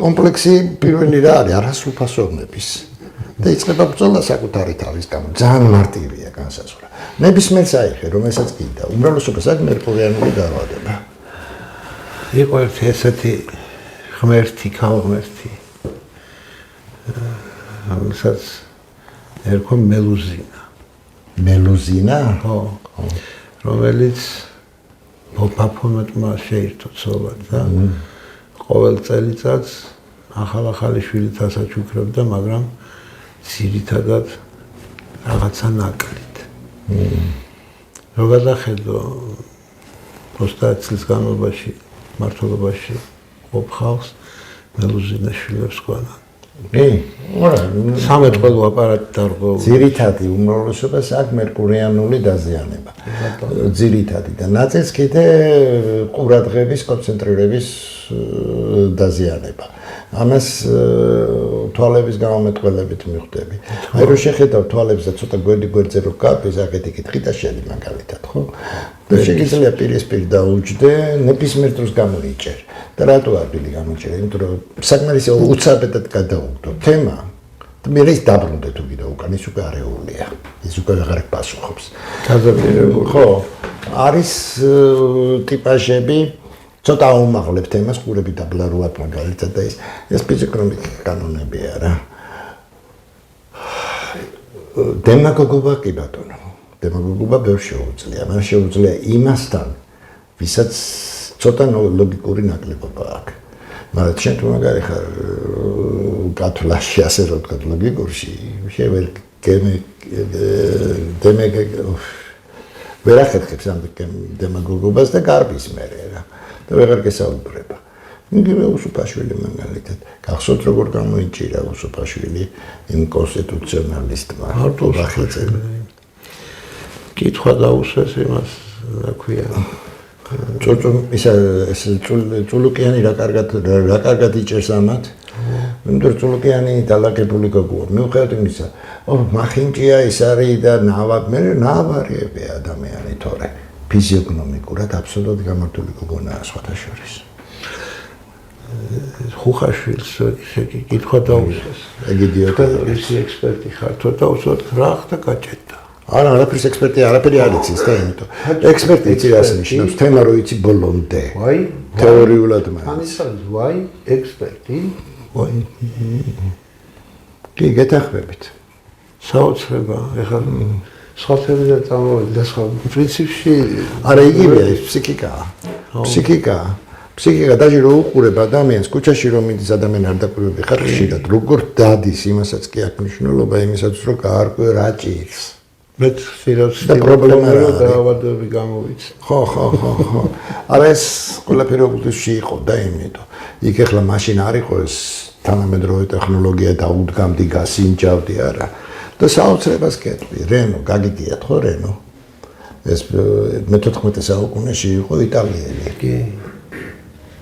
კომპლექსი პირველი რა არის არასრულფასოვნების და იწყება ბრძოლა საკუთარი თავის გამო ძალიან მარტივია განსაზღვრა ნებისმიერს აიხე რომელსაც გინდა უმრავლესობას აქვს მერკურიანული დაავადება იყო ესეთი ღმერთი ქალღმერთი რომელსაც ერქვა მელუზინა ხო რომელიც ბაფონატმა შეირთო ცოლად და ყოველ წელიწადს ახალი შვილით ასაჩუქრებდა მაგრამ ძირითადად რაღაცა ნაკლით. რო გადახედო 30 წლის განმავლობაში მართლობაში ყოფხავს მელუზინაშვილებს ყანა. კი, არა, სამეთყველო აპარატი დარღვეულ. ძირითადი უმრავლესობას აქვს მერკურიანული დაზიანება. ძირითადი და ნაწილს კიდე ყურადღების კონცენტრირების დაზიანება. ამას თვალების გამომეტყველებით მიხვდები. აი რო შეხედავ თვალებს და ცოტა გვერდზე რო გაქვს აკეთი კითხი და შენი მაგალითად, ხო? და შეიძლება პირისპირ დაუჯდე, ნებისმიერ დროს გამოიჭერ. და რატო არ ბილი გამოიჭერ? იმიტომ რომ საკმარის უცაბედად გადაუგდო თემა. და მე ის დაბრუნდე თუ კიდე უკან ის უკვე არეულია. ის უკვე აღარ პასუხობს. გაზაფირებული. ხო, არის ტიპაჟები ცოტა აუმაღლებ თემას ყურები დაბლარულად მაგალითად და ეს ფიზიკურები კანონებია რა. დემაგოგობა კი ბატონო. დემაგოგობა ბევრ შეუძლია. მას შეუძლია იმასთან, ვისაც ცოტა ლოგიკური ნაკლებობა აქვს. მაგრამ შენ თუ მაგარი ხარ კათოლაში ასე რომ ვთქვათ ლოგიკურში, შევერ ვერ ახერხებს ამ დემაგოგობას და გარბის მერე რა. და ვეღარ გესაუბრება. იგივე უსუფაშვილი მაგალითად. გახსოვთ როგორ გამოიჭირა უსუფაშვილი იმ კონსტიტუციონალისტმა ბახეცემ. კითხვა დაუსვეს იმას, რა ქვია. ეს წულუკიანი რა კარგად იჭერს ამათ. იმიტომ წულუკიანი დალაგებული გოგოა. მიუხედავად იმისა, მახინჭია ის არის და ნავარიები ადამიანი თორე ფიზიოგნომიკურად აბსოლუტურად გამართული გოგონაა სხვათა შორის. ხუხაშვილს კითხვა დაუსვეს. ეგ იდიოტი. ისი ექსპერტი ხართო და უსვათ რა ხდა გაჭედა. არა, არაფერს ექსპერტი არაფერი არ იცის და იმიტომ. ექსპერტი იცი რას ნიშნავს? თემა რო იცი ბოლომდე. ვაი, თეორიულად მაინც. ამის არის ვაი, ექსპერტი. ვაი. კი, გეთახმებით. საოცრება, ეხლა სხვა თემებზე წამოვედი და სხვა პრინციპში არა იგივეა, ეს ფსიქიკაა. ფსიქიკა დაჟე რო უყურებ ადამიანს კუჩაში რომ მიდის ადამიანი არ დაკვირვები ხარ ხშირად როგორ დადის იმასაც კი აქვს მნიშვნელობა იმისაც რომ გაარკვე რა ჭირს მეც ხშირად და პრობლემა რა არის დაავადებები გამოვიც ხო არა ეს ყველაფერი ობუდში იყო და იმიტომ იქ ახლა მაშინ არ იყო ეს თანამედროვე ტექნოლოგია და უდგამდი გასინჯავდი არა და საოცრებას კეთვი რენო გაგიგიათ ხო რენო ეს მე-14 საუკუნეში იყო იტალიელი კი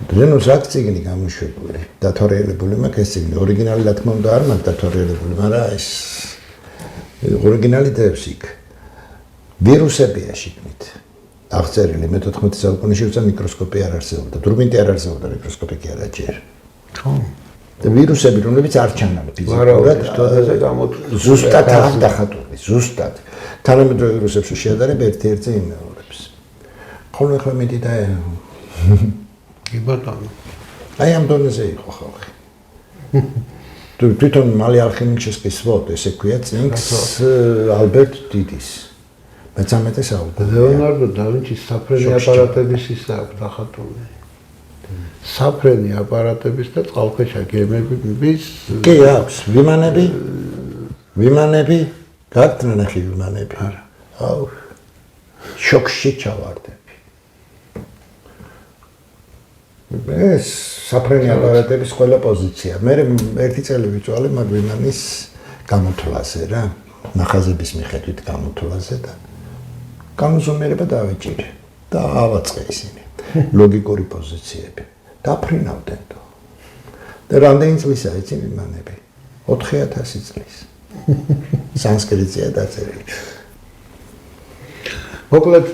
რენოს აქციგნი გამოშვებული დათორიელებული მაქვს ეს ციგნი ორიგინალი რა თქმა უნდა არ მაქვს დათორიელებული მაგრამ ეს ორიგინალი დევს იქ ვირუსებია შიგნით აღწერილი მე-14 საუკუნეში უცა მიკროსკოპი არ არსებობდა დურბინი არ არსებობდა მიკროსკოპი კი არა ჯერ ხო და ვირუსები რომლებიც არ ჩანან ფიზიკურად ზუსტად არ დახატული ზუსტად თანამედროვე ვირუსებს შეადარებ ერთ-ერთზე იმეორებს ხოლმე ხომ მიდი და კი ბატონო. აი ამ დონეზე იყო ხალხი. თვითონ მალე ალხემიჩესკის ვოდ ესე ქვია წინგს ალბერტ დიდის. მე-13 საუკუნე. ლეონარდო და ვინჩის საფრენი აპარატების ის აქვს დახატული. საფრენი აპარატების და წყალქვეშა გემების კი აქვს ვიმანები გაქვთ ნახი ვიმანები არა აუ შოქში ჩავარდე ეს საფრენი აპარატების ყველა პოზიცია. მე ერთი წელი ვიწვალე მაგ ვიმანის გამოთვლაზე რა. ნახაზების მიხედვით გამოთვლაზე და განუზომიერება დავეჭირე და ავაწყე ისინი. ლოგიკური პოზიციები. დაფრინავდნენ თო. და რამდენი წლისა იცი ვიმანები? 4000 წლის. სანსკრიტია დაწერილი. მოკლედ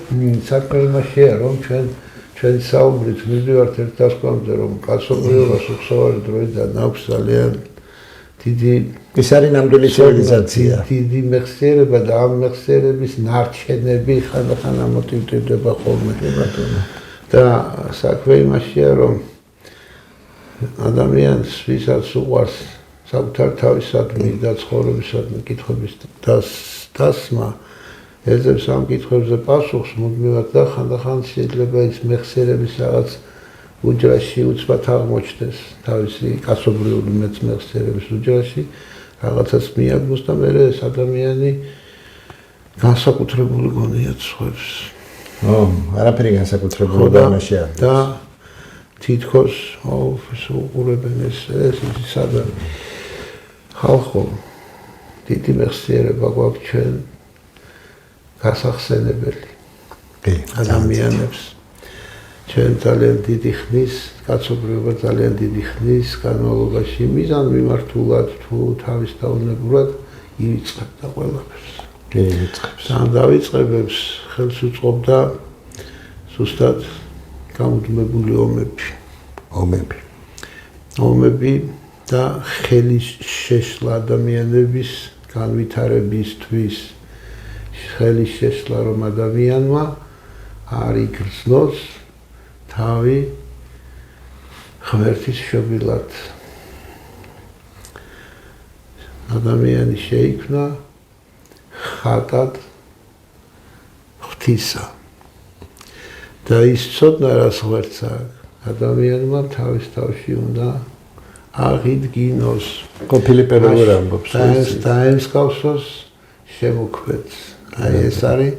საკმარიმაშია რომ ჩვენ საუბრით მივდივართ ერთ დასკვნამდე რომ კაცობრიობას უხსოვარი დროიდან აქვს ძალიან დიდი ეს არის ნამდვილი ცივილიზაცია დიდი მეხსიერება და ამ მეხსიერების ნარჩენები ხანდახან ამოტივდება ხოლმე და საქმე იმაშია რომ ადამიანს ვისაც უყვარს საკუთარ თავისადმი და ცხოვრებისადმი კითხვების დასმა ეძებს ამ კითხვებზე პასუხს მუდმივად და ხანდახან შეიძლება ის მეხსიერების რაღაც უჯრაში უცბად აღმოჩნდეს თავისი კაცობრიული მეხსიერების უჯრაში რაღაცას მიაგნოს და მე ეს ადამიანი განსაკუთრებული გონიათ სხვებს. არაფერი განსაკუთრებული დამაში არ და თითქოს უყურებენ ეს სადან ხალხო დიდი მეხსიერება გვაქვს ჩვენ გასახსენებელი ადამიანებს ჩვენ ძალიან დიდი ხნის კაცობრიობა ძალიან დიდი ხნის განმავლობაში მიზანმიმართულად თუ თავის დაუნებურად ივიწყებდა ყველაფერს ივიწყებს და დავიწყებებს ხელს უწყობდა ზუსტად გამუდმებული ომები და ხელის შეშლა ადამიანების განვითარებისთვის ხელის შეშლა რომ ადამიანმა არ იგრძნოს თავი ღმერთის შობილად ადამიანი შეიქმნა ხატად ღვთისა და ის ცოდნა რას ღმერთს აქვს ადამიანმა თავის თავში უნდა აღიდგინოს ყოფილი პერიოდი ამბობს და ემსგავსოს შემოქმედს. აი ეს არის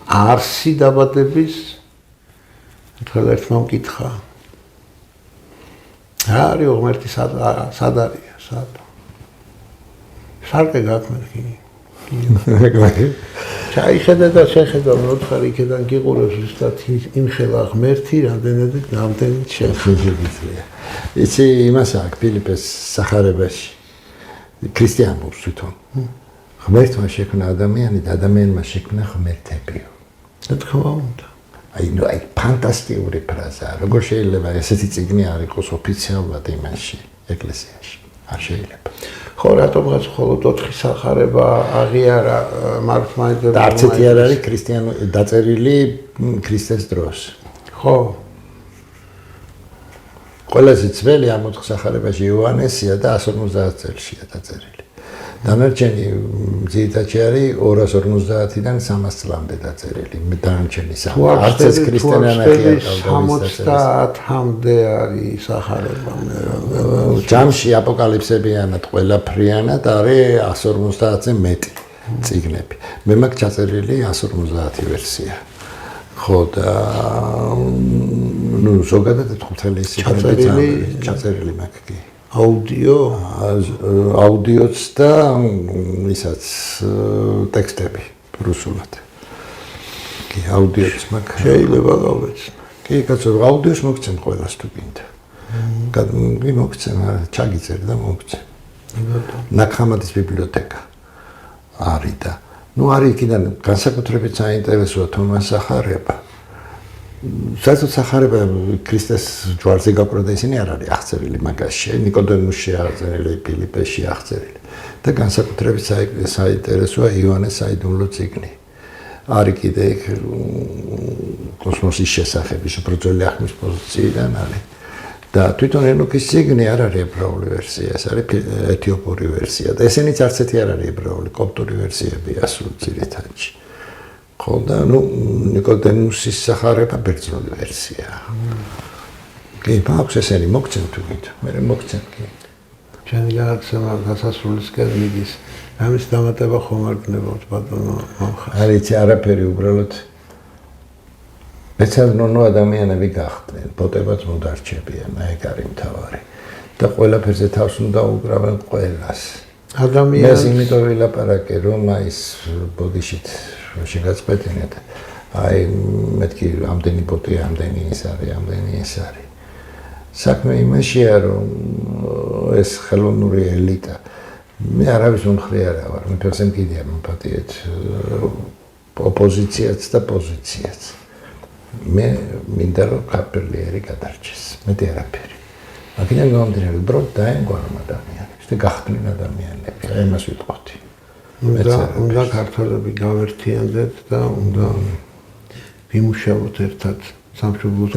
არსი დაბადების თქვენ ერთმა მკითხა. რა არის ღმერთი სად არია, სად? სარკე გაქმნი. ჩაიხედა და შეხედა მოთხარ იქიდან გიყურებს ზუსტად იმხელა ღმერთი რამდენადაც შეხედა. იცი იმას აქვს ფილიპეს სახარებაში ქრისტიანულს თვითონ. ღმერთმა შექმნა ადამიანი და ადამიანმა შექმნა ღმერთებიო. რა თქმა უნდა. აი ფანტასტიკური ფრაზა. როგორ შეიძლება ესეთი წიგნი არ იყოს ოფიციალურად იმაში ეკლესიაში? არ შეიძლება. ხო, რატომღაც მხოლოდ 4 სახარება აღიარა მართლმადიდებლურმა. და არც ერთი არ არის ქრისტიანული დაწერილი ქრისტეს დროს. ხო. ყველაზე ძველი ამ 4 სახარებაში იოანესია და 150 წელშია დაწერილი. დანარჩენი ძირითადად არის 250-დან 300 წლამდე დაწერილი. დანარჩენი არც ეს ქრისტიანები არ 70-მდე არის სახარება. ჯამში აპოკალიფსებიანად ყველაფრიანად არის 150-ზე მეტი წიგნები. მე მაქვს ჩაწერილი 150 ვერსია. ხო და ნუ ზოგადად ხუთელი ჩაწერილი მაქვს კი. აუდიოც და ისაც ტექსტები რუსულად. კი, აუდიოც მაქვს. შეიძლება გავეცნო. კი, კაცო, აუდიოს მოგცემ ყველას თუ გინდა. კი, მოგცემ, ჩაგიწერ და მოგცემ. ნაკხამადის ბიბლიოთეკა არის და ნუ არის იქიდან განსაკუთრებით საინტერესოა თომას სახარება. საერთოდ სახარება ქრისტეს ჯვარზე გაყრა და ისინი არ არის აღწერილი მაგაში. ნიკოდემუსში აღწერილი, ფილიპეში აღწერილი. და განსაკუთრებით საინტერესოა იოანეს საიდუმლო წიგნი. არის კიდე კოსმოსის შესახებ, უფრო ძველი ახმის პოზიციიდან არის. და თვითონ ენოქის წიგნი არ არის ებრაული ვერსია, ეს არის ეთიოპური ვერსია და ესენიც არც ერთი არ არის ებრაული, კოპტური ვერსიებია სულ ძირითადში. ხო და ნუ ნიკოდემუსის სახარება ბერძნული ვერსია. კი, მაქვს ესენი მოგცემ თუ გით, მე მოგცემ კი. ჩვენი განაცემა გასასრულისკენ მიდის. ამის დამატება ხომ არ გნებავთ ბატონო? არ იცი არაფერი უბრალოდ მეცადნონო ადამიანები გახდნენ, ბოტებაც მოდარჩებიან, ეგ არის მთავარი. და ყველაფერზე თავს უნდა უკრავენ ყველას. ადამიანს იმიტომ ვილაპარაკე რომ ის ბოდიშით შეგაწყვეტინეთ. აი მეთქი ამდენი ბოტი, ამდენი ის არის. საქმე იმაშია რომ ეს ხელოვნური ელიტა მე არავის მომხრე არა ვარ, მე ფეხზე მკიდია მომპატიეთ ოპოზიციაც და პოზიციაც. მე მინდა რომ კაპელიერი გადარჩეს. მეტი არაფერი. აქედან გამომდინარე, უბრალოდ დაენგვარმა ადამიანებს და გახდნენ ადამიანები. ამას ვიტყოდი. უნდა ქართველები გავერთიანდეთ და უნდა ვიმუშაოთ ერთად სამშობლოს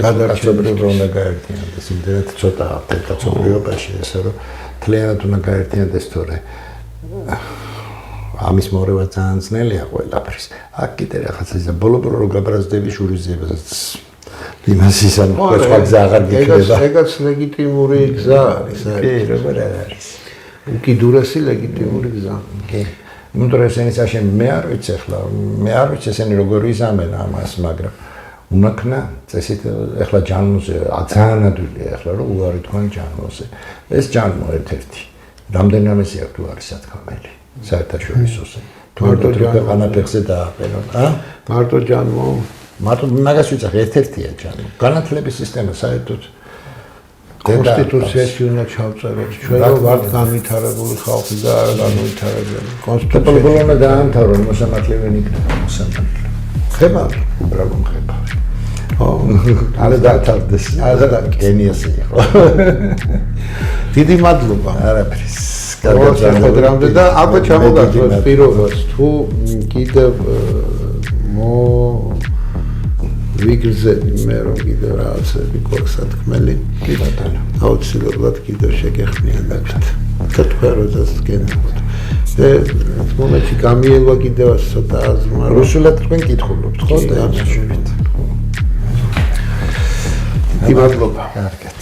გადარჩენად უნდა გაერთიანდეს. იმდენად ცოტა კაცობრიობაში ესე რომ თლიანად უნდა გაერთიანდეს თორე ამის მორევა ძალიან ძნელია ყველაფრის. აქ კიდე რაღაცა ისა ბოლო-ბოლო რო გაბრაზდები შურიზებსაც იმას ისა სხვა გზა აღარ გიქნება. ეგაც ლეგიტიმური გზა არის. კი, როგორ არის. უკიდურესი ლეგიტიმური გზა. კი. იმიტომ რომ ესენი საშენ მე არ ვიცი ახლა, მე არ ვიცი ესენი როგორ იზამენ ამას, მაგრამ უნაქნა წესით ახლა ჯანმოზე ძალიან ადვილია ახლა რომ უარი თქვენ ჯანმოზე. ეს ჯანმო ერთ-ერთი. რამდენამეზე აქვს თუ არის სათქმელი. საერთაშორისოზე. მარტო განათლებზე დააყენონ, მარტო ჯანმო. მარტო მაგას ვიცახ ერთ-ერთია ჯანმო. განათლების სისტემა საერთოდ კონსტიტუციაში უნდა ჩავწეროთ. ჩვენ რომ ვართ განვითარებული ხალხი და არა განვითარებული. კონსტიტუცია უნდა დაამთავრონ მოსამართლებელი იქნება მოსამართლე. ხება, უბრალოდ ხება. არა დათავრდეს. არა გენიოსი იყო. დიდი მადლობა. არაფრის. გადაგზავნამდე და აბა ჩამოგაგზავნოთ პირობას თუ კიდევ ვიგრძები მე რომ კიდევ რაღაცები გვაქვს სათქმელი. კი ბატონო. აუცილებლად კიდევ შეგეხმიანებთ. და თქვენ როდესაც გენახოთ. და მომენტში გამიელვა კიდევაც ცოტა აზრმა. რუსულად თქვენ კითხულობთ ხო და ამაშურით. დიდი მადლობა. კარგად.